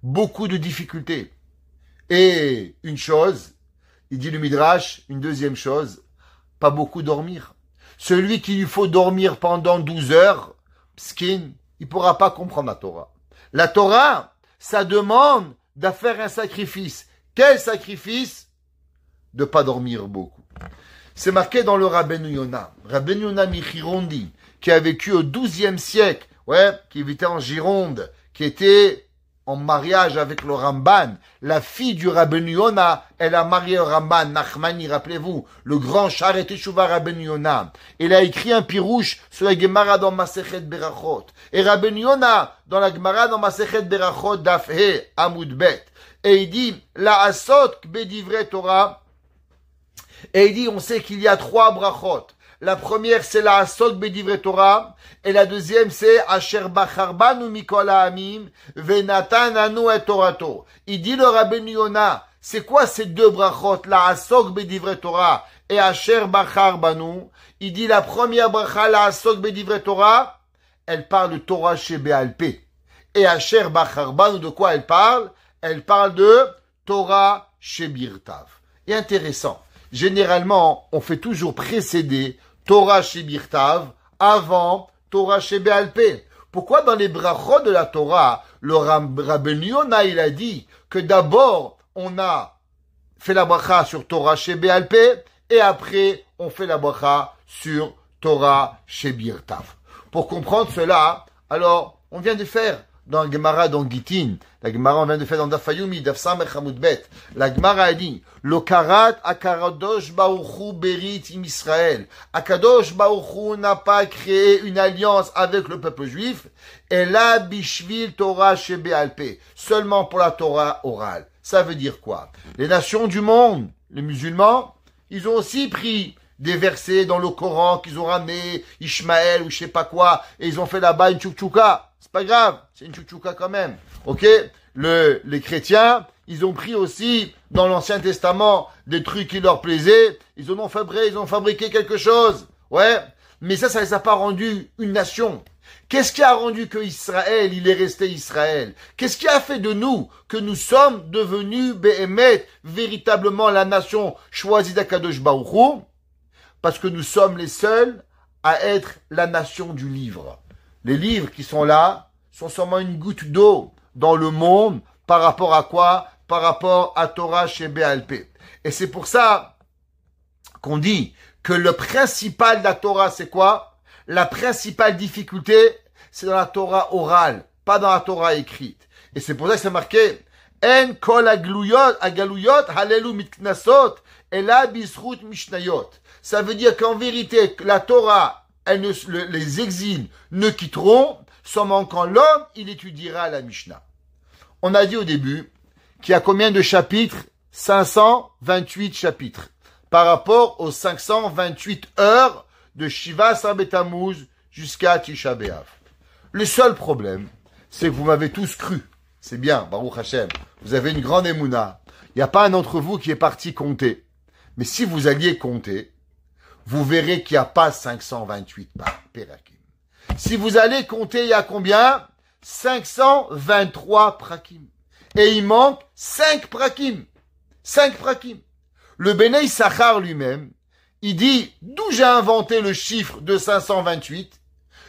A: beaucoup de difficultés. Et une chose, il dit le Midrash, une deuxième chose, pas beaucoup dormir. Celui qui lui faut dormir pendant 12 heures, pskin, il pourra pas comprendre la Torah. La Torah, ça demande de faire un sacrifice. Quel sacrifice? De pas dormir beaucoup. C'est marqué dans le Rabbeinu Yonah. Rabbeinu Yonah Michirondi, qui a vécu au XIIe siècle, qui habitait en Gironde, qui était en mariage avec le Ramban. La fille du Rabbeinu Yonah, elle a marié le Ramban, Nachmani, rappelez-vous, le grand Sharet Teshuvah Rabbeinu Yonah. Il a écrit un pirouche sur la Gemara dans Masechet Berachot. Et Rabbeinu Yonah, dans la Gemara dans Masechet Berachot, Daf He, Amud Bet. Et il dit, la asot bedivre Torah. Et il dit, on sait qu'il y a 3 brachot. La première, c'est la asot bedivre Torah. Et la deuxième, c'est Asher bacharbanu mikol ha'amim venatan anu et Torato. Il dit le Rabbeinu Yonah, c'est quoi ces 2 brachot, la asot bedivre Torah et Asher bacharbanu? Il dit la première bracha, la asot bedivre Torah, elle parle de Torah shebe'alpe. Et Asher bacharbanu, de quoi elle parle? Elle parle de Torah shebirtav. Et intéressant. Généralement, on fait toujours précéder Torah shebirtav avant Torah shebe'alpe. Pourquoi dans les brachot de la Torah, le Rabbeinu Yonah, il a dit que d'abord, on a fait la bracha sur Torah shebe'alpe et après, on fait la bracha sur Torah shebirtav. Pour comprendre cela, alors, on vient de faire dans la Gemara dans Gitin, la Gemara on vient de faire dans Dafayumi, Daf Samech Hamud Bet, la Gemara a dit, lo karat akadosh baruchu berit im Israël. Akadosh baruchu n'a pas créé une alliance avec le peuple juif, et là bishvil Torah shebe'alpe, seulement pour la Torah orale. Ça veut dire quoi? Les nations du monde, les musulmans, ils ont aussi pris des versets dans le Coran qu'ils ont ramené, Ishmaël ou je sais pas quoi, et ils ont fait là-bas une tchoukchouka. C'est pas grave, c'est une tchoukchouka quand même. Ok? Les chrétiens, ils ont pris aussi dans l'Ancien Testament des trucs qui leur plaisaient, ils ont fabriqué quelque chose. Ouais? Mais ça les a pas rendu une nation. Qu'est-ce qui a rendu que Israël, il est resté Israël? Qu'est-ce qui a fait de nous que nous sommes devenus Behemet, véritablement la nation choisie d'Akadosh Baruch Hu? Parce que nous sommes les seuls à être la nation du livre. Les livres qui sont là sont seulement une goutte d'eau dans le monde par rapport à quoi? Par rapport à Torah shebe'alpe. Et c'est pour ça qu'on dit que le principal de la Torah, c'est quoi? La principale difficulté, c'est dans la Torah orale, pas dans la Torah écrite. Et c'est pour ça que c'est marqué En kol agaluyot halelu mitknasot ela bisrut mishnayot. Ça veut dire qu'en vérité, la Torah, les exils ne quitteront seulement quand l'homme, il étudiera la Mishnah. On a dit au début qu'il y a combien de chapitres? 528 chapitres. Par rapport aux 528 heures de Shiva Sabetamouz jusqu'à Tisha B'Av. Le seul problème, c'est que vous m'avez tous cru. C'est bien, Baruch Hashem. Vous avez une grande émouna. Il n'y a pas un d'entre vous qui est parti compter. Mais si vous alliez compter, vous verrez qu'il n'y a pas 528 Perakim. Si vous allez compter, il y a combien? 523 Prakim. Et il manque 5 Prakim. 5 Prakim. Le Béné Issachar lui-même, il dit, d'où j'ai inventé le chiffre de 528?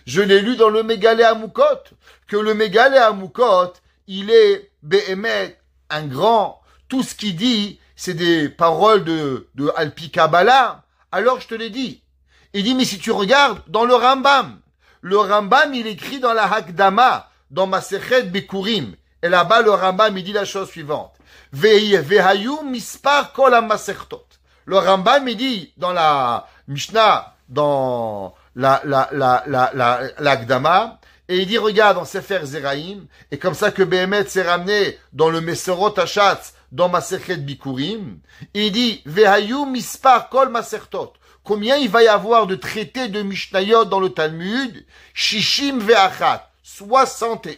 A: Je l'ai lu dans le Mégalé Amoukot, que le Mégalé Amoukot, il est Behemet, un grand. Tout ce qu'il dit, c'est des paroles de Alpi Kabbalah. Alors je te l'ai dit. Il dit, mais si tu regardes dans le Rambam, il écrit dans la Hakdama, dans Masechet Bikurim. Et là-bas, le Rambam, il dit la chose suivante. Vehayu mispar kol ha-masertot. Le Rambam, il dit dans la Mishnah, dans l'Akdama, et il dit, regarde, on sait faire Zeraïm, et comme ça que Behemet s'est ramené dans le Meserot Hachatz, dans Masechet Bikurim, il dit, Vehayu mispar kol masertot. Combien il va y avoir de traités de Mishnayot dans le Talmud? Shishim ve'achat, 61.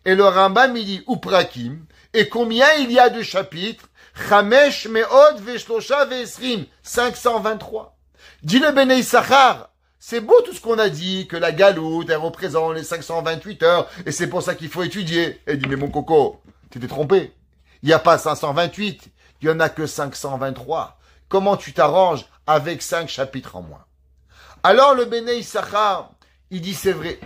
A: Et le Rambam, il dit, Uprakim, et combien il y a de chapitres? Chamesh me'od ve'shlosha ve'esrim, 523. Dit le Bnei Issachar, c'est beau tout ce qu'on a dit, que la galoute, elle représente les 528 heures, et c'est pour ça qu'il faut étudier. Et dit, mais mon coco, tu t'es trompé. Il n'y a pas 528, il n'y en a que 523. Comment tu t'arranges avec 5 chapitres en moins? Alors le Bnei Issachar, il dit, c'est vrai,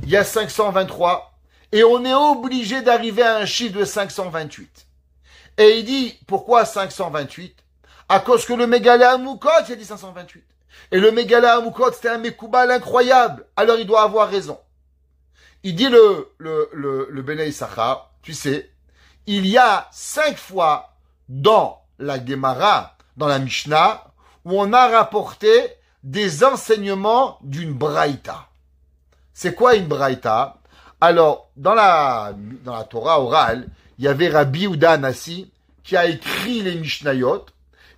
A: il y a 523, et on est obligé d'arriver à un chiffre de 528. Et il dit, pourquoi 528? À cause que le Mégalé Amoukot, il a dit 528. Et le Mégalé Amoukot, c'était un Mekoubal incroyable. Alors il doit avoir raison. Il dit le Bnei Issachar, tu sais, il y a 5 fois dans la Gemara, dans la Mishnah, où on a rapporté des enseignements d'une Braïta. C'est quoi une Braïta? Alors, dans la Torah orale, il y avait Rabbi Yehuda Hanassi qui a écrit les Mishnayot,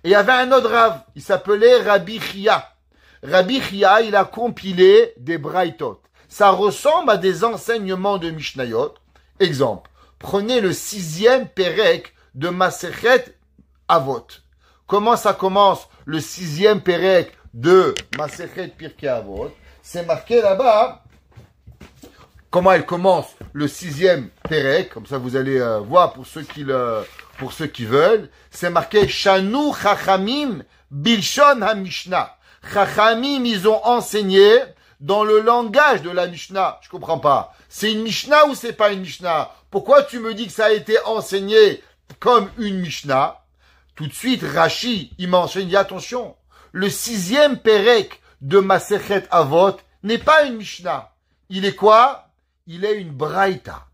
A: et il y avait un autre Rav, il s'appelait Rabbi Chia. Rabbi Chia, il a compilé des Braïtot. Ça ressemble à des enseignements de Mishnayot. Exemple, prenez le 6e Pérek de Masechet Avot. Comment ça commence le 6e Pérek de Masechet Pirkei Avot? C'est marqué là-bas. Comment elle commence le 6e Pérek, comme ça vous allez voir pour ceux qui veulent. C'est marqué Shanu Chachamim Bilshon HaMishnah. Chachamim, ils ont enseigné dans le langage de la Mishnah. Je comprends pas. C'est une Mishnah ou c'est pas une Mishnah? Pourquoi tu me dis que ça a été enseigné comme une Mishnah? Tout de suite, Rashi, il mentionne, il dit attention, le 6e Pérek de Masechet Avot n'est pas une Mishnah. Il est quoi? Il est une Braïta.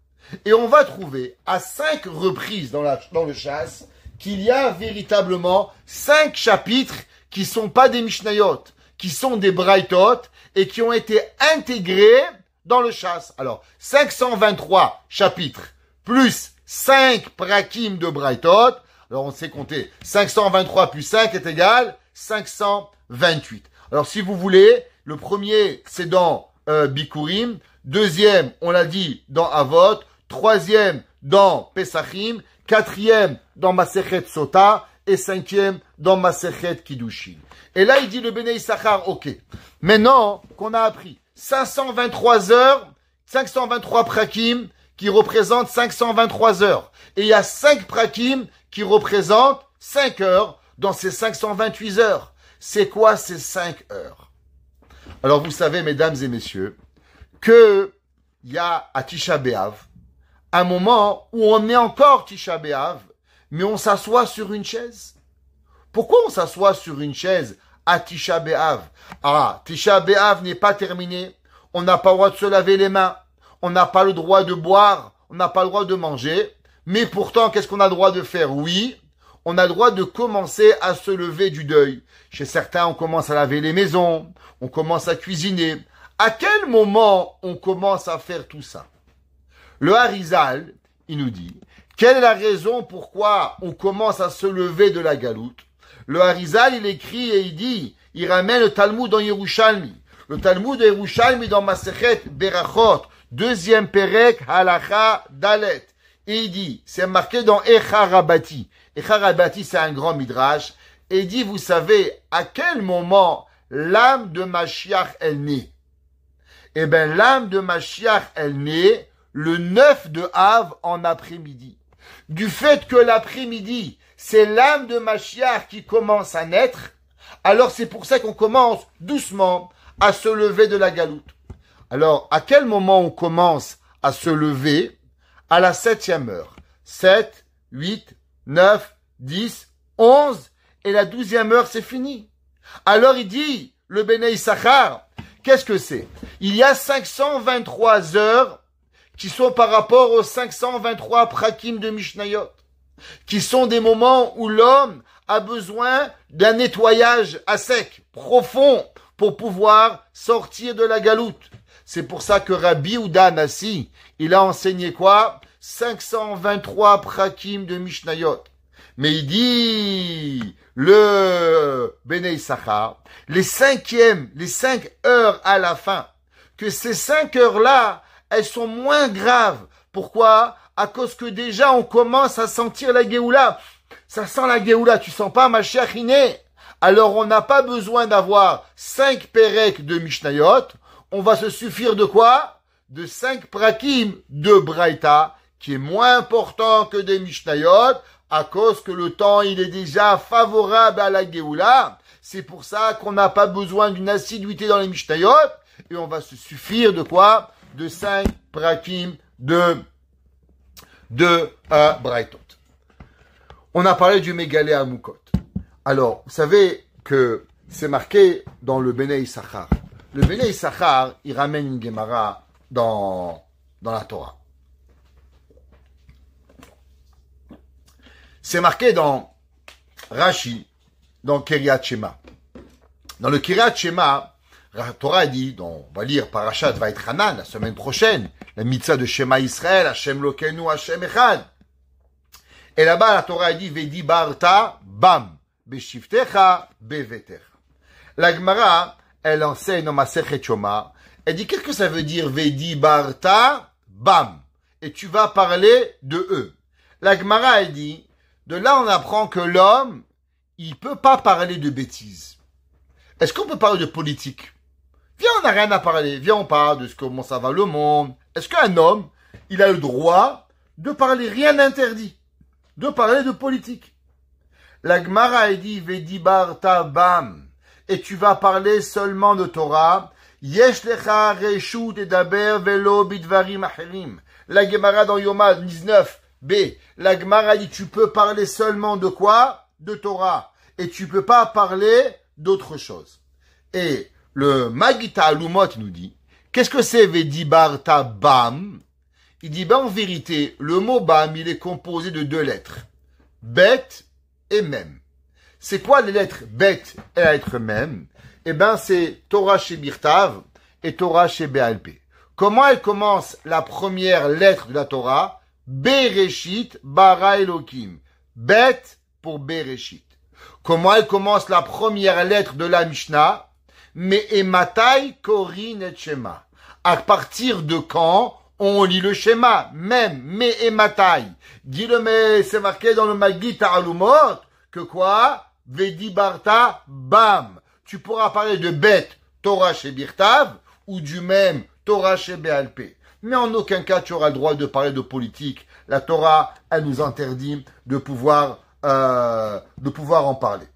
A: Et on va trouver à 5 reprises dans le chasse qu'il y a véritablement 5 chapitres qui sont pas des Mishnayot, qui sont des Braïtot et qui ont été intégrés dans le chasse. Alors, 523 chapitres plus 5 prakim de Braïtot. Alors, on sait compter. 523 plus 5 est égal 528. Alors, si vous voulez, le premier, c'est dans Bikurim. Deuxième, on l'a dit, dans Avot. Troisième, dans Pesachim. Quatrième, dans Masechet Sota. Et cinquième, dans Masechet Kiddushin. Et là, il dit le Bnei Issachar, ok. Maintenant qu'on a appris 523 heures, 523 prakim qui représentent 523 heures. Et il y a 5 prakim qui représentent 5 heures dans ces 528 heures. C'est quoi ces 5 heures? Alors vous savez, mesdames et messieurs, que il y a à Tisha B'Av un moment où on est encore Tisha B'Av, mais on s'assoit sur une chaise. Pourquoi on s'assoit sur une chaise à Tisha B'Av? Ah, Tisha B'Av n'est pas terminé. On n'a pas le droit de se laver les mains. On n'a pas le droit de boire. On n'a pas le droit de manger. Mais pourtant, qu'est-ce qu'on a le droit de faire? Oui, on a le droit de commencer à se lever du deuil. Chez certains, on commence à laver les maisons. On commence à cuisiner. À quel moment on commence à faire tout ça? Le Harizal, il nous dit, quelle est la raison pourquoi on commence à se lever de la galoute? Le Harizal, il écrit et il dit, il ramène le Talmud dans Yerushalmi. Le Talmud de Yerushalmi dans Masechet Berachot, 2e Perek, Halacha, Dalet. Et il dit, c'est marqué dans Echa Rabati. Echa Rabati, c'est un grand midrash. Et il dit, vous savez, à quel moment l'âme de Mashiach, elle naît? Eh bien, l'âme de Mashiach, elle naît le 9 de Av en après-midi. Du fait que l'après-midi, c'est l'âme de Mashiach qui commence à naître, alors c'est pour ça qu'on commence doucement à se lever de la galoute. Alors, à quel moment on commence à se lever? À la 7e heure. 7, 8, 9, 10, 11, et la 12e heure, c'est fini. Alors il dit, le Béné Issachar, qu'est-ce que c'est? Il y a 523 heures qui sont par rapport aux 523 prakim de Mishnayot, qui sont des moments où l'homme a besoin d'un nettoyage à sec, profond, pour pouvoir sortir de la galoute. C'est pour ça que Rabbi Yehuda Hanassi, il a enseigné quoi? 523 prakim de Mishnayot. Mais il dit, le Béné Issachar, les 5 heures à la fin, que ces 5 heures-là, elles sont moins graves. Pourquoi? À cause que déjà, on commence à sentir la Géoula. Ça sent la Géoula, tu sens pas, Mashiach Hiné? Alors, on n'a pas besoin d'avoir 5 pérek de Mishnayot. On va se suffire de quoi? De 5 prakim de Braïta, qui est moins important que des Mishnayot, à cause que le temps, il est déjà favorable à la Géoula. C'est pour ça qu'on n'a pas besoin d'une assiduité dans les Mishnayot, et on va se suffire de quoi? De 5 prakim de Braïtot. On a parlé du Mégalé Amukot. Alors, vous savez que c'est marqué dans le Béné Issachar. Le Béné Issachar, il ramène une Gemara dans la Torah. C'est marqué dans Rashi, dans Kiryat Shema. Dans le Kiryat Shema, la Torah dit, on va lire Parashat Vaïtranan la semaine prochaine, la mitzvah de Shema Israël, Hashem Lokenu, Hashem Echad. Et là-bas, la Torah dit, Vedi Barta, Bam, Beshiftecha, Bevetecha. La Gemara, elle enseigne dans Masechet Shoma, elle dit, qu'est-ce que ça veut dire Vedi Barta, Bam? Et tu vas parler de eux. La Gemara, elle dit, de là, on apprend que l'homme, il peut pas parler de bêtises. Est-ce qu'on peut parler de politique? Viens, on n'a rien à parler. Viens, on parle de comment ça va le monde. Est-ce qu'un homme, il a le droit de parler rien d'interdit? De parler de politique. La Gemara, elle dit, Vedi Barta Bam. Et tu vas parler seulement de Torah. Yesh lecha reshut edaber velo bidvarim acherim. La Gemara dans Yoma 19. B. La Gemara dit, tu peux parler seulement de quoi? De Torah. Et tu peux pas parler d'autre chose. Et le Magita Alumot nous dit, qu'est-ce que c'est Vedi Barta Bam? Il dit, en vérité, le mot Bam, il est composé de 2 lettres. Bet et Mem. C'est quoi les lettres Bet et la lettre Mem? C'est Torah chez Birtav et Torah chez Be'alpé. Comment elle commence la première lettre de la Torah? Bereshit bara Elokim. Bet pour Bereshit. Comment elle commence la première lettre de la Mishnah? Me'ematai korin et Shema. À partir de quand on lit le schéma? Même Me'ematai. Dis-le, mais c'est marqué dans le Magita Alumot que quoi? Vedi Barta Bam. Tu pourras parler de Bet, Torah chez Birtav, ou du même Torah chez Be'alpé. Mais en aucun cas tu auras le droit de parler de politique. La Torah, elle nous interdit de pouvoir en parler.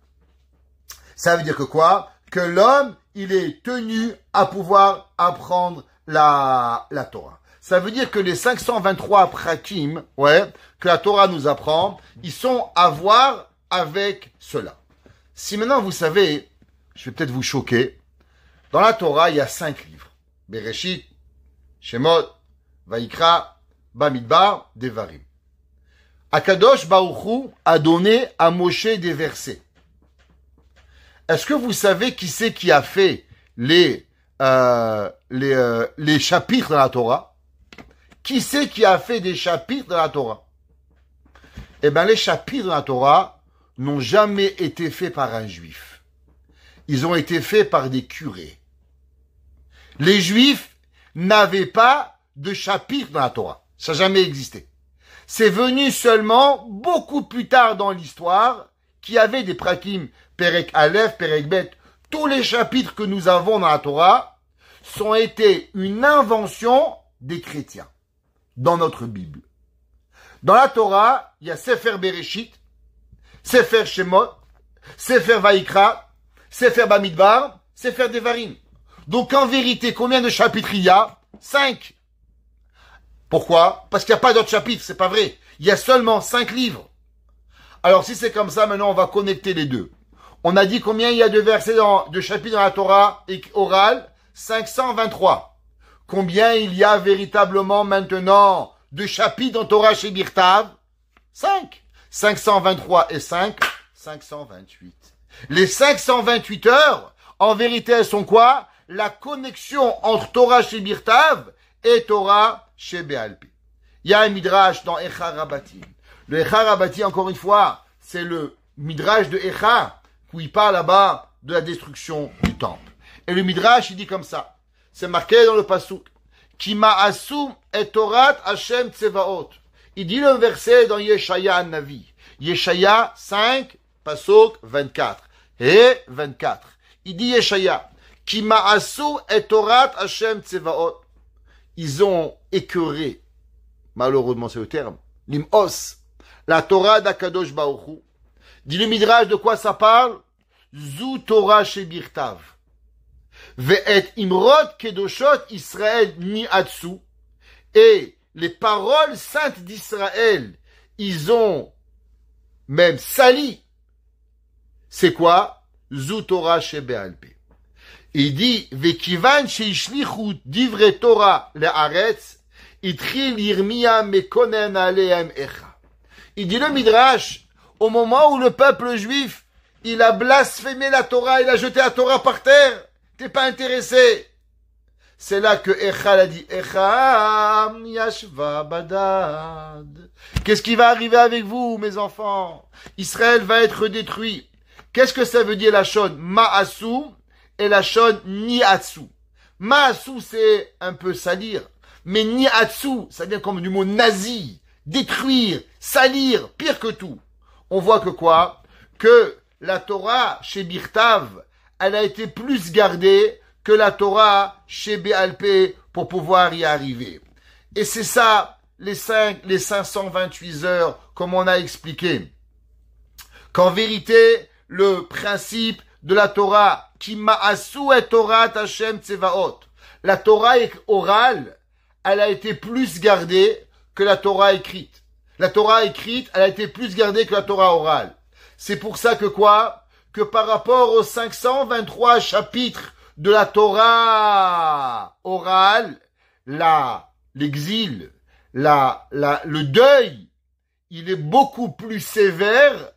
A: Ça veut dire que quoi? Que l'homme, il est tenu à pouvoir apprendre la Torah. Ça veut dire que les 523 prakim, que la Torah nous apprend, ils sont à voir avec cela. Si maintenant vous savez, je vais peut-être vous choquer, dans la Torah, il y a 5 livres. Bereshit, Shemot, Vaikra, Bamidbar, Devarim. Akadosh Baruch Hu a donné à Moshe des versets. Est-ce que vous savez qui c'est qui a fait les chapitres dans la Torah? Qui c'est qui a fait des chapitres dans la Torah? Les chapitres dans la Torah n'ont jamais été faits par un juif. Ils ont été faits par des curés. Les juifs n'avaient pas de chapitre dans la Torah. Ça n'a jamais existé. C'est venu seulement beaucoup plus tard dans l'histoire qu'il y avait des prakim, Perek Aleph, Perek Bet. Tous les chapitres que nous avons dans la Torah sont été une invention des chrétiens dans notre Bible. Dans la Torah, il y a Sefer Bereshit, Sefer Shemot, Sefer Vaikra, Sefer Bamidbar, Sefer Devarim. Donc en vérité, combien de chapitres il y a? 5. Pourquoi? Parce qu'il n'y a pas d'autres chapitres, c'est pas vrai. Il y a seulement 5 livres. Alors si c'est comme ça, maintenant on va connecter les deux. On a dit combien il y a de versets de chapitres dans la Torah orale? 523. Combien il y a véritablement maintenant de chapitres dans Torah chez Birtav? 5. 523 et 5, 528. Les 528 heures, en vérité, elles sont quoi? La connexion entre Torah chez Birtav et Torah chez Béalpé. Il y a un midrash dans Echa Rabati. Le Echa Rabati, encore une fois, c'est le midrash de Echa, où il parle là-bas de la destruction du temple. Et le midrash, il dit comme ça. C'est marqué dans le pasuk. Ki ma'asu et Torat Hashem Tsevaot. Il dit le verset dans Yeshaya Navi. Yeshaya 5, pasuk 24. Et 24. Il dit Yeshaya. Ki ma'asu et Torat Hashem Tsevaot. Ils ont écœuré, malheureusement c'est le terme, l'imos, la Torah d'Akadosh Baruch Hu. Dit le midrash de quoi ça parle? Zu Torah shebirtav. Ve'et imrod kedoshot Israël ni'atsu. Et les paroles saintes d'Israël, ils ont même sali. C'est quoi? Zu Torah shebe'alpé. Il dit, Vekivan sheishlichu divre Torah le'aretz, itril yirmiya mekonen alehem echa. Il dit le midrash, au moment où le peuple juif, il a blasphémé la Torah, il a jeté la Torah par terre, t'es pas intéressé. C'est là que Echa a dit, Echa yashva badad. Qu'est-ce qui va arriver avec vous, mes enfants? Israël va être détruit. Qu'est-ce que ça veut dire la shon ma'asu et la shon ni'atsu? Ma'asu, c'est un peu salir. Mais ni'atsu, ça vient comme du mot nazi. Détruire, salir, pire que tout. On voit que quoi? Que la Torah chez Birtav, elle a été plus gardée que la Torah chez Béalpé pour pouvoir y arriver. Et c'est ça, les 528 heures, comme on a expliqué. Qu'en vérité, le principe de la Torah, qui ma'asu et Torah Hashem Tsevaot, la Torah orale, elle a été plus gardée que la Torah écrite. La Torah écrite, elle a été plus gardée que la Torah orale. C'est pour ça que quoi? Que par rapport aux 523 chapitres de la Torah orale, l'exil, le deuil, il est beaucoup plus sévère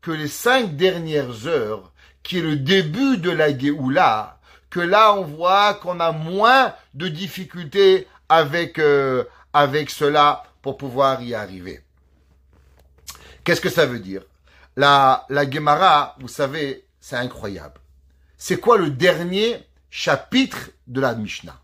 A: que les 5 dernières heures, qui est le début de la Géoula, que là on voit qu'on a moins de difficultés avec cela pour pouvoir y arriver. Qu'est-ce que ça veut dire? La Gemara, vous savez, c'est incroyable. C'est quoi le dernier chapitre de la Mishnah?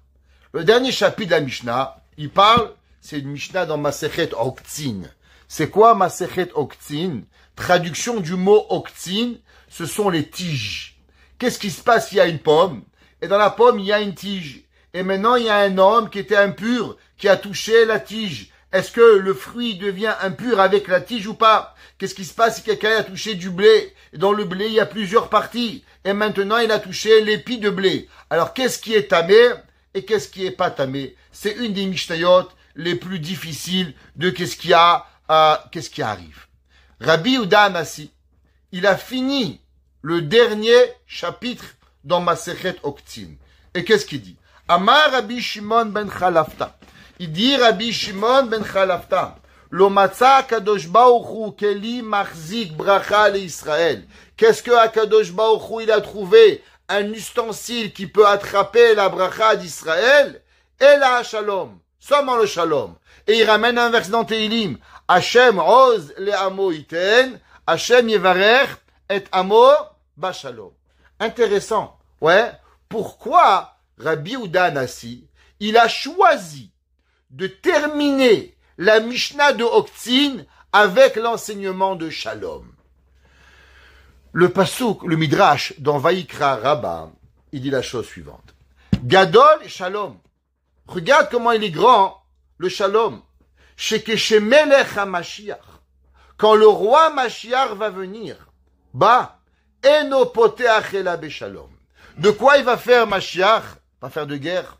A: Le dernier chapitre de la Mishnah, il parle, c'est une Mishnah dans Masechet Oktzin. C'est quoi Masechet Oktzin? Traduction du mot Oktzin, ce sont les tiges. Qu'est-ce qui se passe? Il y a une pomme, et dans la pomme, il y a une tige. Et maintenant, il y a un homme qui était impur, qui a touché la tige. Est-ce que le fruit devient impur avec la tige ou pas? Qu'est-ce qui se passe si quelqu'un a touché du blé? Et dans le blé, il y a plusieurs parties. Et maintenant, il a touché l'épi de blé. Alors, qu'est-ce qui est tamé et qu'est-ce qui est pas tamé? C'est une des mishnayot les plus difficiles de qu'est-ce qui arrive. Rabbi Yehuda Hanassi, il a fini le dernier chapitre dans Masechet Oktzin. Et qu'est-ce qu'il dit? Amar Rabbi Shimon ben Chalafta. Il dit Rabbi Shimon ben Chalafta, Lo matza Kadosh Baruch Hu keli machzik bracha le Israël. Qu'est-ce que Akadosh Baruch Hu il a trouvé? Un ustensile qui peut attraper la bracha d'Israël? Et la shalom, seulement le shalom. Et il ramène un verset dans Tehilim. Hashem oz le amo iten, Hashem yevarech et amo bashalom. Intéressant. Ouais. Pourquoi Rabbi Yehuda Hanassi, il a choisi de terminer la Mishnah de Oktzin avec l'enseignement de Shalom? Le pasuk, le midrash dans Vayikra Rabbah, il dit la chose suivante. Gadol Shalom. Regarde comment il est grand, le Shalom. Shekeshemelech HaMashiach. Quand le roi Mashiach va venir, bah, eno poteach ela beshalom. De quoi il va faire Mashiach? pas faire de guerre.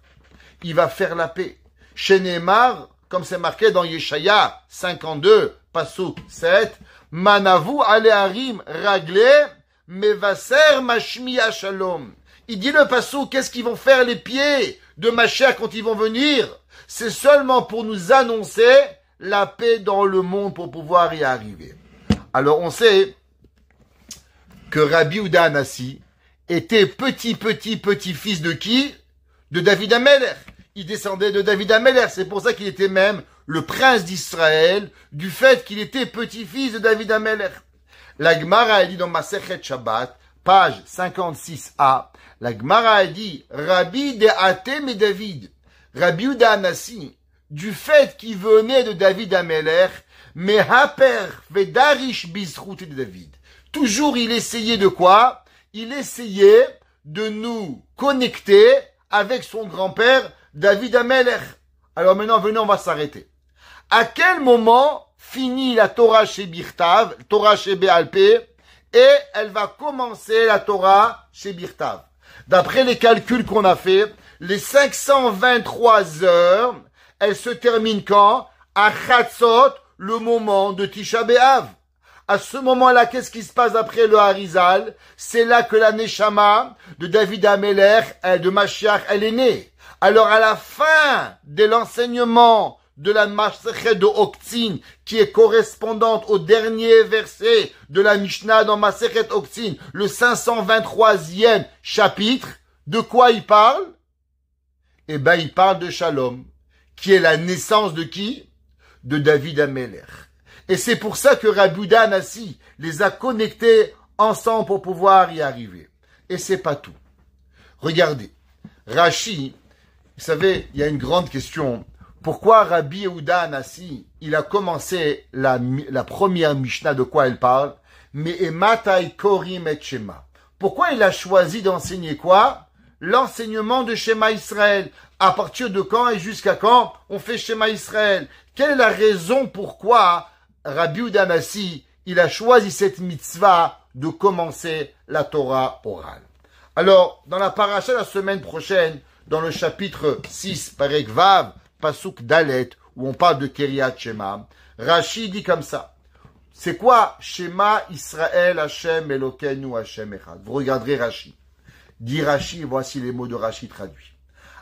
A: Il va faire la paix. Chez Neymar, comme c'est marqué dans Yeshaya 52, Pasuk 7, Manavu aleharim raglé, mevaser mashmiya shalom. Il dit le Pasuk, qu'est-ce qu'ils vont faire les pieds de Mashiach quand ils vont venir? C'est seulement pour nous annoncer la paix dans le monde pour pouvoir y arriver. Alors on sait que Rabbi Yehuda Hanassi était petit-fils de qui? De David HaMelech. Il descendait de David HaMelech. C'est pour ça qu'il était même le prince d'Israël, du fait qu'il était petit-fils de David HaMelech. La Gemara a dit dans Masechet Shabbat, page 56a, la Gemara a dit, Rabbi de Atem et David, Rabbi Yehuda Hanassi, du fait qu'il venait de David HaMelech, mais Haper Vedarish Bizrout de David. Toujours il essayait de quoi? Il essayait de nous connecter avec son grand-père David HaMelech. Alors maintenant, venez, on va s'arrêter. À quel moment finit la Torah chez Birtav, Torah chez Béalpé, et elle va commencer la Torah chez Birtav? D'après les calculs qu'on a fait, les 523 heures, elles se terminent quand? À Chatzot, le moment de Tisha B'Av. À ce moment-là, qu'est-ce qui se passe après le Harizal? C'est là que la Neshama de David HaMelech, de Mashiach, elle est née. Alors à la fin de l'enseignement de la Masechet de Oktzin, qui est correspondante au dernier verset de la Mishnah dans Masechet Oktzin, le 523e chapitre, de quoi il parle? Eh ben, il parle de Shalom, qui est la naissance de qui? De David HaMelech. Et c'est pour ça que Rabbi Yehuda Hanassi les a connectés ensemble pour pouvoir y arriver. Et c'est pas tout. Regardez, Rashi, vous savez, il y a une grande question. Pourquoi Rabbi Yehuda Hanassi, il a commencé la première Mishnah, de quoi elle parle? Mais Matai Korim et Shema. Pourquoi il a choisi d'enseigner quoi? L'enseignement de Shema Israël. À partir de quand et jusqu'à quand on fait Shema Israël? Quelle est la raison pourquoi Rabbi Yehuda Hanassi, il a choisi cette mitzvah de commencer la Torah orale? Alors, dans la paracha la semaine prochaine, dans le chapitre 6, Parek Vav, Pasuk Dalet, où on parle de Kiryat Shema, Rashi dit comme ça. C'est quoi Shema Israël Hashem Elokeinu Hashem Echad? Vous regarderez Rashi. Dit Rashi, voici les mots de Rashi traduits.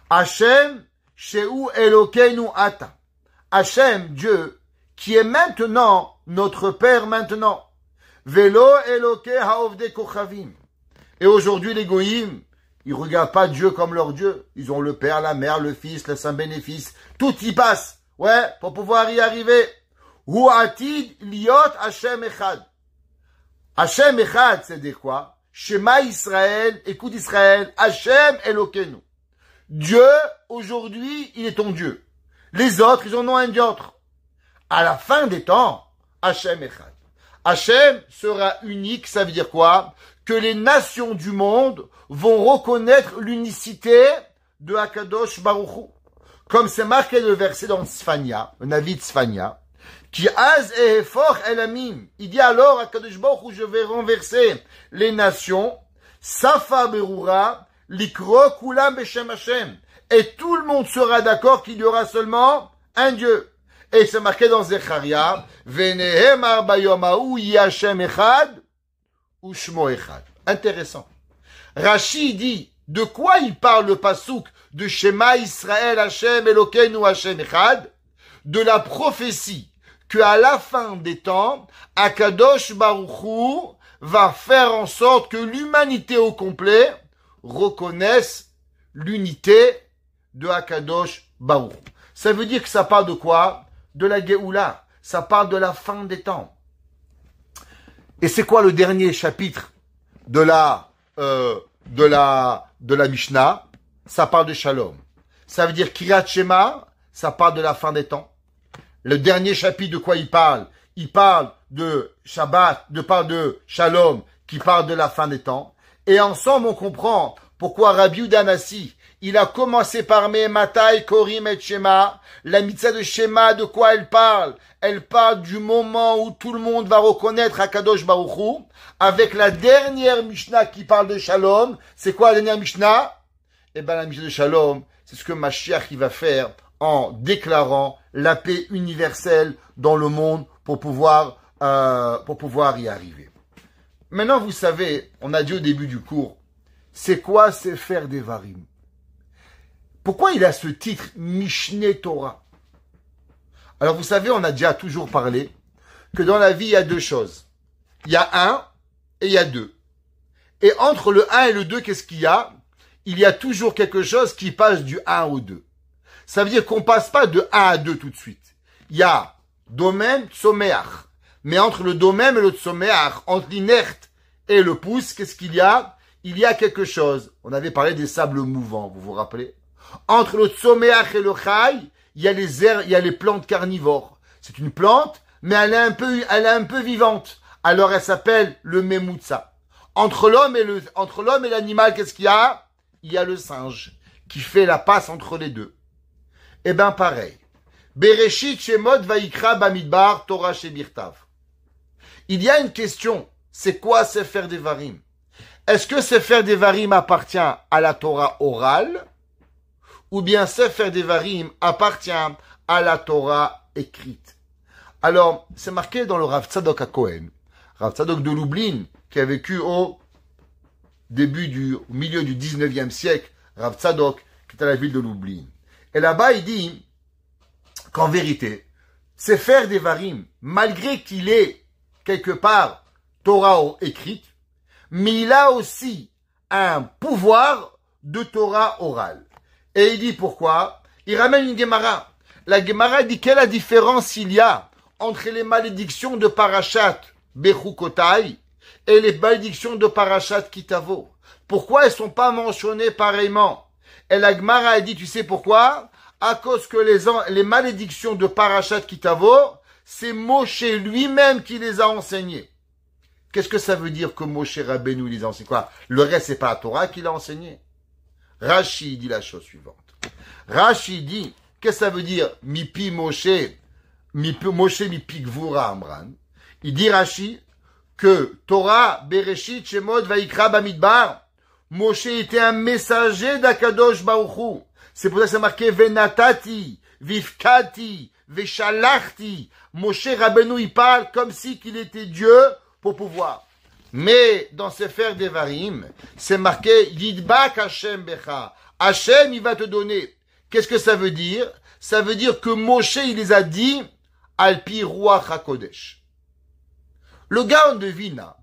A: Hashem Sheu Elokeinu Ata. Hashem, Dieu, qui est maintenant notre Père maintenant. Velo Eloke Haovde Kochavim. Et aujourd'hui, les goïms, ils regardent pas Dieu comme leur Dieu. Ils ont le Père, la Mère, le Fils, le Saint Bénéfice. Tout y passe. Ouais, pour pouvoir y arriver. Hu atid liot Hashem Echad. Hashem Echad, c'est dire quoi? Shema Israël, écoute Israël, Hashem Elokenu. Dieu, aujourd'hui, il est ton Dieu. Les autres, ils en ont un d'autre. À la fin des temps, Hashem Echad. Hashem sera unique, ça veut dire quoi? Que les nations du monde vont reconnaître l'unicité de Hakadosh Baruch Hu. Comme c'est marqué le verset dans Tzfania, le Navi Tzfania, qui az ehefor elamim. Il dit alors Hakadosh Baruch Hu, je vais renverser les nations, Safa berura, likro kulam beshem Hashem. Et tout le monde sera d'accord qu'il y aura seulement un Dieu. Et c'est marqué dans Zecharia, Venehem arbayom hahu Hashem echad, Ushmo echad. Intéressant. Rashi dit, de quoi il parle le pasouk de Shema Israël Hashem Elokeinu Hashem echad? De la prophétie que à la fin des temps, Akadosh Baruch Hu va faire en sorte que l'humanité au complet reconnaisse l'unité de Akadosh Baruch Hu. Ça veut dire que ça parle de quoi? De la Géoula. Ça parle de la fin des temps. Et c'est quoi le dernier chapitre de la Mishnah? Ça parle de Shalom. Ça veut dire Kiryat Shema, ça parle de la fin des temps. Le dernier chapitre, de quoi il parle? Il parle de Shabbat, parle de Shalom, qui parle de la fin des temps. Et ensemble, on comprend pourquoi Rabbi Yehuda Hanassi, il a commencé par Matai Korim et Shema. La mitzvah de Shema, de quoi elle parle? Elle parle du moment où tout le monde va reconnaître Hakadosh Baruch Hu, avec la dernière Mishnah qui parle de Shalom. C'est quoi la dernière Mishnah? Eh bien, la mission de Shalom, c'est ce que Mashiach il va faire en déclarant la paix universelle dans le monde pour pouvoir y arriver. Maintenant, vous savez, on a dit au début du cours, c'est quoi Sefer Devarim? Pourquoi il a ce titre Mishneh Torah? Alors, vous savez, on a déjà toujours parlé que dans la vie, il y a deux choses. Il y a un et il y a deux. Et entre le 1 et le 2, qu'est-ce qu'il y a? Il y a toujours quelque chose qui passe du 1 au 2. Ça veut dire qu'on passe pas de 1 à 2 tout de suite. Il y a domaine, tsomeach. Mais entre le domaine et le tsomeach, entre l'inerte et le pouce, qu'est-ce qu'il y a? Il y a quelque chose. On avait parlé des sables mouvants, vous vous rappelez? Entre le tsomeach et le chai, il y a les herbes, il y a les plantes carnivores. C'est une plante, mais elle est un peu vivante. Alors elle s'appelle le memutsa. Entre l'homme et l'animal, qu'est-ce qu'il y a? Il y a le singe qui fait la passe entre les deux. Eh bien, pareil. Bereshit Shemot Vaikra Bamidbar Torah Shebirtav. Il y a une question. C'est quoi Sefer Devarim? Est-ce que Sefer Devarim appartient à la Torah orale? Ou bien Sefer Devarim appartient à la Torah écrite? Alors, c'est marqué dans le Rav Tzadok HaKohen. Rav Tzadok de Lublin, qui a vécu au milieu du 19e siècle, Rav Tzadok, qui est à la ville de Lublin. Et là-bas, il dit qu'en vérité, Sefer Devarim, malgré qu'il est quelque part Torah écrite, mais il a aussi un pouvoir de Torah orale. Et il dit pourquoi? Il ramène une Gemara. La Gemara dit quelle est la différence il y a entre les malédictions de Parashat Bechukotai et les malédictions de Parashat Kitavo. Pourquoi elles sont pas mentionnées pareillement? Et la Gemara a dit, tu sais pourquoi? À cause que les malédictions de Parashat Kitavo, c'est Moshe lui-même qui les a enseignées. Qu'est-ce que ça veut dire que Moshe Rabbeinu les a enseignées? Quoi? Le reste, c'est pas la Torah qui l'a enseigné. Rashi dit la chose suivante. Rashi dit, qu'est-ce que ça veut dire? Mipi Moshe, Moshe mipi Gvura Amran. Il dit Rashi que Torah, Bereshit, Shemot, Vaikra, Bamidbar, Moshe était un messager d'Akadosh Baruch Hu. C'est pour ça que c'est marqué Venatati, Vifkati, Veshalachti. Moshe Rabbeinu, il parle comme si qu'il était Dieu pour pouvoir. Mais dans Sefer Devarim, c'est marqué Yidbak Hashem Becha. Hashem, il va te donner. Qu'est-ce que ça veut dire? Ça veut dire que Moshe, il les a dit Alpi Ruach HaKodesh. Le Gaon de Vina,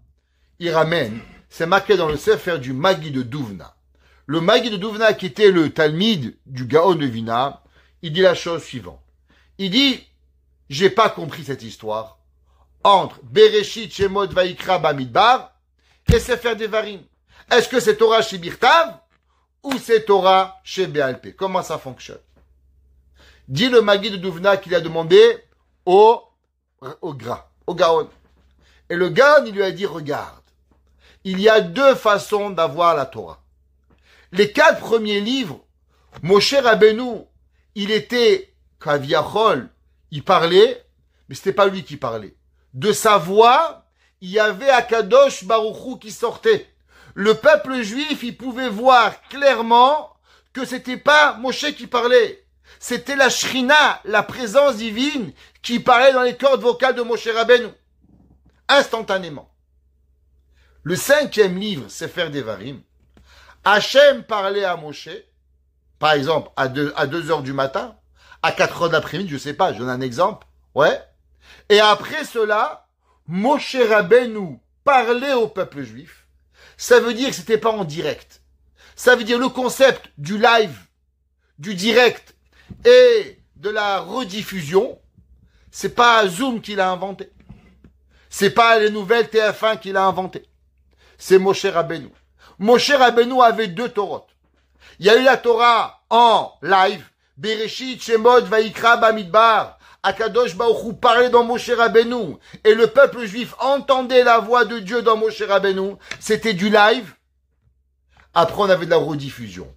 A: il ramène, c'est marqué dans le Sefer du Magi de Douvna. Le Magi de Douvna, qui était le Talmid du Gaon de Vina, il dit la chose suivante. Il dit, j'ai pas compris cette histoire entre Bereshit, Shemot, Vaikra, Bamidbar et Sefer Devarim. Est-ce que c'est Torah chez Birtav ou c'est Torah chez Be'alpé? Comment ça fonctionne? Dit le Magi de Douvna qu'il a demandé au Gaon. Et le Gaon, il lui a dit, regarde, il y a deux façons d'avoir la Torah. Les 4 premiers livres, Moshe Rabbeinu, il était Kaviachol, il parlait, mais c'était pas lui qui parlait. De sa voix, il y avait Akadosh Baruch Hu qui sortait. Le peuple juif, il pouvait voir clairement que c'était pas Moshe qui parlait. C'était la Shrina, la présence divine, qui parlait dans les cordes vocales de Moshe Rabbeinu. Instantanément. Le 5e livre, Sefer Devarim, Hachem parlait à Moshe, par exemple, à 2 heures du matin, à 4 heures de l'après-midi, je sais pas, je donne un exemple, ouais. Et après cela, Moshe Rabbeinu parlait au peuple juif. Ça veut dire que c'était pas en direct. Ça veut dire le concept du live, du direct et de la rediffusion, c'est pas Zoom qui l'a inventé. C'est pas les nouvelles TF1 qui l'a inventé. C'est Moshe Rabbeinu. Moshe Rabbeinu avait 2 Torahs. Il y a eu la Torah en live, Bereshit, Shemot, Vaikra, Bamidbar. Akadosh Baruch Hu parlait dans Moshe Rabbeinu. Et le peuple juif entendait la voix de Dieu dans Moshe Rabbeinu. C'était du live. Après, on avait de la rediffusion.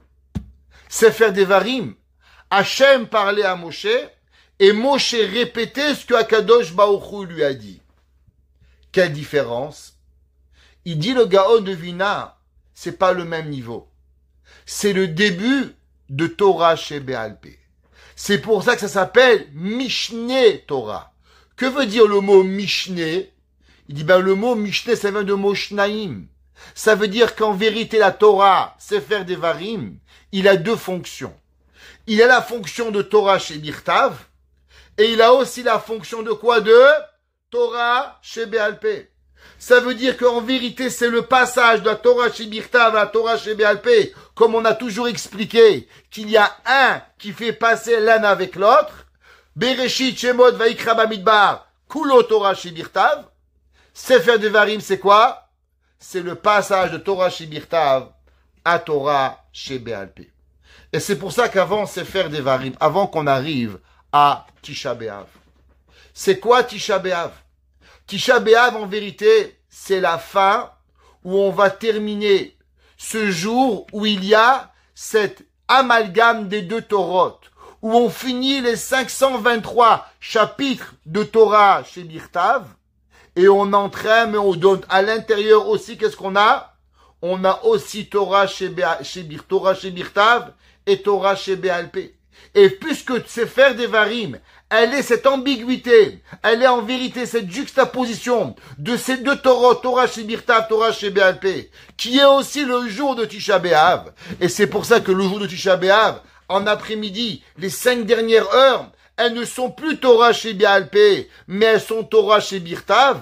A: Sefer Devarim. Hachem parlait à Moshe. Et Moshe répétait ce que Akadosh Baruch Hu lui a dit. Quelle différence? Il dit le Gaon de Vina, c'est pas le même niveau. c'est le début de Torah chez Béal Pé. C'est pour ça que ça s'appelle Mishneh Torah. Que veut dire le mot Mishneh? Il dit, le mot Mishneh, ça vient de mot Shnaim. Ça veut dire qu'en vérité, la Torah, Sefer Devarim, il a deux fonctions. Il a la fonction de Torah chez Birtav, et il a aussi la fonction de quoi? De Torah chez Béal Pé. Ça veut dire qu'en vérité, c'est le passage de la Torah chez Birtav à la Torah chez Béal Pé, comme on a toujours expliqué, qu'il y a un qui fait passer l'un avec l'autre. Bereshit, Shemot, Vaikra, Bamidbar, Kulo Torah chez Birtav. Sefer Devarim, c'est quoi? C'est le passage de Torah chez Birtav à Torah chez Béal Pé. Et c'est pour ça qu'avant Sefer Devarim, avant qu'on arrive à Tisha B'Av. C'est quoi Tisha B'Av? Tisha B'Av, en vérité, c'est la fin où on va terminer ce jour où il y a cet amalgame des deux Torotes, où on finit les 523 chapitres de Torah chez Birtav, et on entraîne, mais on donne à l'intérieur aussi, qu'est-ce qu'on a? On a aussi Torah chez Birtav et Torah chez Béal Pé. Et puisque Sefer Devarim, elle est cette ambiguïté, elle est en vérité cette juxtaposition de ces deux Torah, Torah chez Birtav, Torah chez Béal Pé, qui est aussi le jour de Tisha B'Av. Et c'est pour ça que le jour de Tisha B'Av, en après-midi, les 5 dernières heures, elles ne sont plus Torah chez Béal Pé, mais elles sont Torah chez Birtav.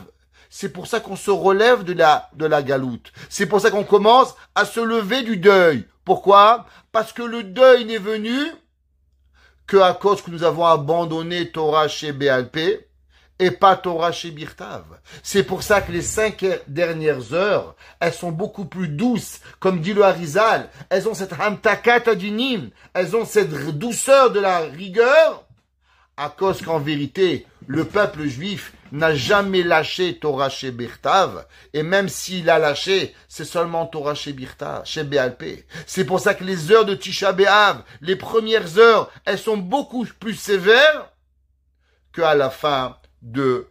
A: C'est pour ça qu'on se relève de la galoute. C'est pour ça qu'on commence à se lever du deuil. Pourquoi? Parce que le deuil n'est venu que à cause que nous avons abandonné Torah chez Béal Pé et pas Torah chez Birtav. C'est pour ça que les 5 dernières heures, elles sont beaucoup plus douces, comme dit le Harizal. Elles ont cette hamtakat adinim, elles ont cette douceur de la rigueur, à cause qu'en vérité, le peuple juif n'a jamais lâché Torah chez Birtav, et même s'il a lâché, c'est seulement Torah chez Birtav, chez Béal Pé. C'est pour ça que les heures de Tisha B'Av, les premières heures, elles sont beaucoup plus sévères qu'à la fin de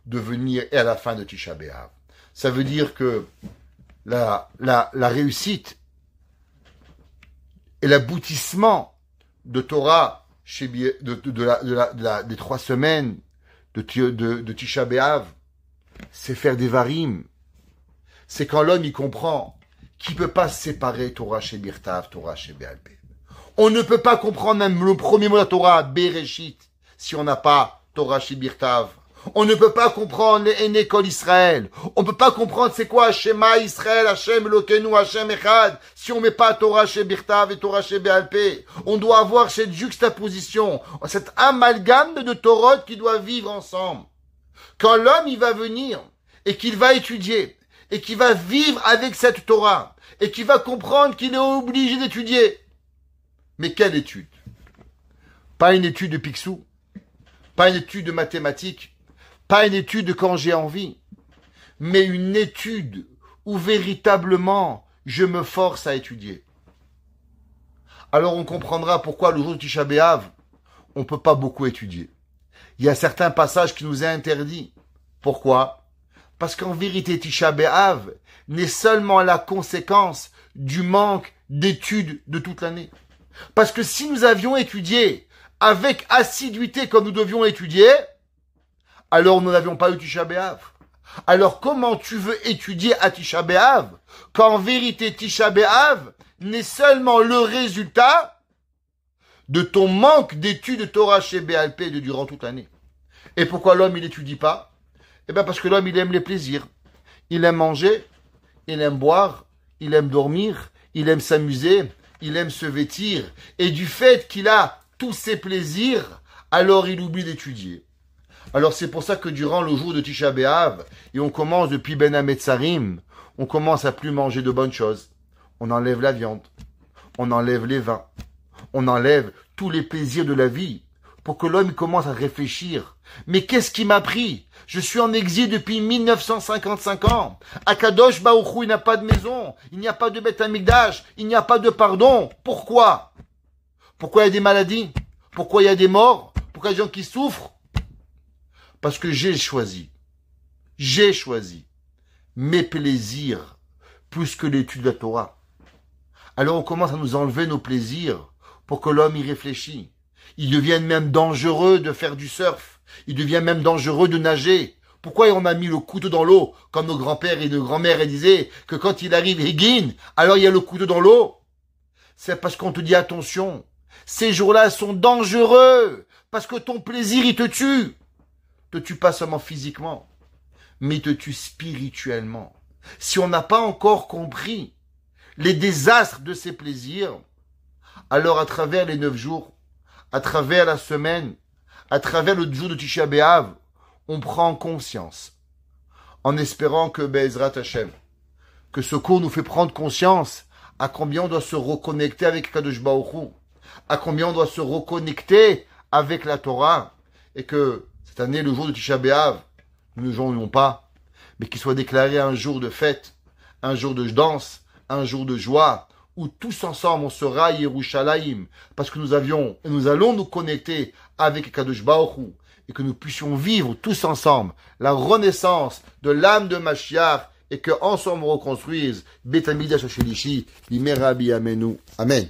A: venir et à la fin de Tisha B'Av. Ça veut dire que la réussite et l'aboutissement de Torah des 3 semaines de Tisha B'Av, c'est faire des varim. C'est quand l'homme, il comprend qu'il ne peut pas séparer Torah chez Birtav, Torah chez Béal Pé. On ne peut pas comprendre même le premier mot de la Torah, Bereshit, si on n'a pas Torah chez Birtav. On ne peut pas comprendre les Enekol Israël. On ne peut pas comprendre c'est quoi Shema Israël, Hashem Elokeinu, Hashem Echad, si on met pas Torah chez Birtav et Torah chez Béal Pé. On doit avoir cette juxtaposition, cet amalgame de Torot qui doit vivre ensemble. Quand l'homme, il va venir et qu'il va étudier et qu'il va vivre avec cette Torah et qu'il va comprendre qu'il est obligé d'étudier. Mais quelle étude? Pas une étude de Picsou, pas une étude de mathématiques, pas une étude de quand j'ai envie, mais une étude où véritablement je me force à étudier. Alors on comprendra pourquoi le jour de Tisha B'Av, on ne peut pas beaucoup étudier. Il y a certains passages qui nous est interdits. Pourquoi? Parce qu'en vérité, Tisha B'Av n'est seulement la conséquence du manque d'études de toute l'année. Parce que si nous avions étudié avec assiduité comme nous devions étudier, alors nous n'avions pas eu Tisha B'Av. Alors comment tu veux étudier à Tisha B'Av quand en vérité Tisha B'Av n'est seulement le résultat de ton manque d'études de Torah chez Béal Pé durant toute l'année? Et pourquoi l'homme il n'étudie pas? Eh bien parce que l'homme il aime les plaisirs. Il aime manger, il aime boire, il aime dormir, il aime s'amuser, il aime se vêtir. Et du fait qu'il a tous ces plaisirs, alors il oublie d'étudier. Alors c'est pour ça que durant le jour de Tisha B'Av, et on commence depuis Ben Hametzarim, on commence à plus manger de bonnes choses. On enlève la viande, on enlève les vins, on enlève tous les plaisirs de la vie, pour que l'homme commence à réfléchir. Mais qu'est-ce qui m'a pris? Je suis en exil depuis 1955 ans. À Kadosh Baruch Hu, il n'y a pas de maison, il n'y a pas de Beth Amikdash, il n'y a pas de pardon. Pourquoi? Pourquoi il y a des maladies? Pourquoi il y a des morts? Pourquoi il y a des gens qui souffrent? Parce que j'ai choisi mes plaisirs plus que l'étude de la Torah. alors on commence à nous enlever nos plaisirs pour que l'homme y réfléchisse. Il devient même dangereux de faire du surf. Il devient même dangereux de nager. Pourquoi on a mis le couteau dans l'eau, comme nos grands-pères et nos grands-mères disaient que quand il arrive Higin, alors il y a le couteau dans l'eau? C'est parce qu'on te dit attention. Ces jours-là sont dangereux. Parce que ton plaisir, il te tue. Te tue pas seulement physiquement, mais il te tue spirituellement. Si on n'a pas encore compris les désastres de ces plaisirs, alors à travers les 9 jours, à travers la semaine, à travers le jour de Tisha B'Av, on prend conscience, en espérant que Be'ezrat Hashem, que ce cours nous fait prendre conscience à combien on doit se reconnecter avec Kadosh Baruch Hu, à combien on doit se reconnecter avec la Torah, et que cette année, le jour de Tisha B'Av, nous ne jouons pas, mais qu'il soit déclaré un jour de fête, un jour de danse, un jour de joie, où tous ensemble on sera à Yerushalayim, parce que nous allons nous connecter avec Kadosh Baruch Hu, et que nous puissions vivre tous ensemble la renaissance de l'âme de Mashiach, et que ensemble on reconstruise Beth Hamikdash Shelishi, Bimera B'Yameinu. Amen.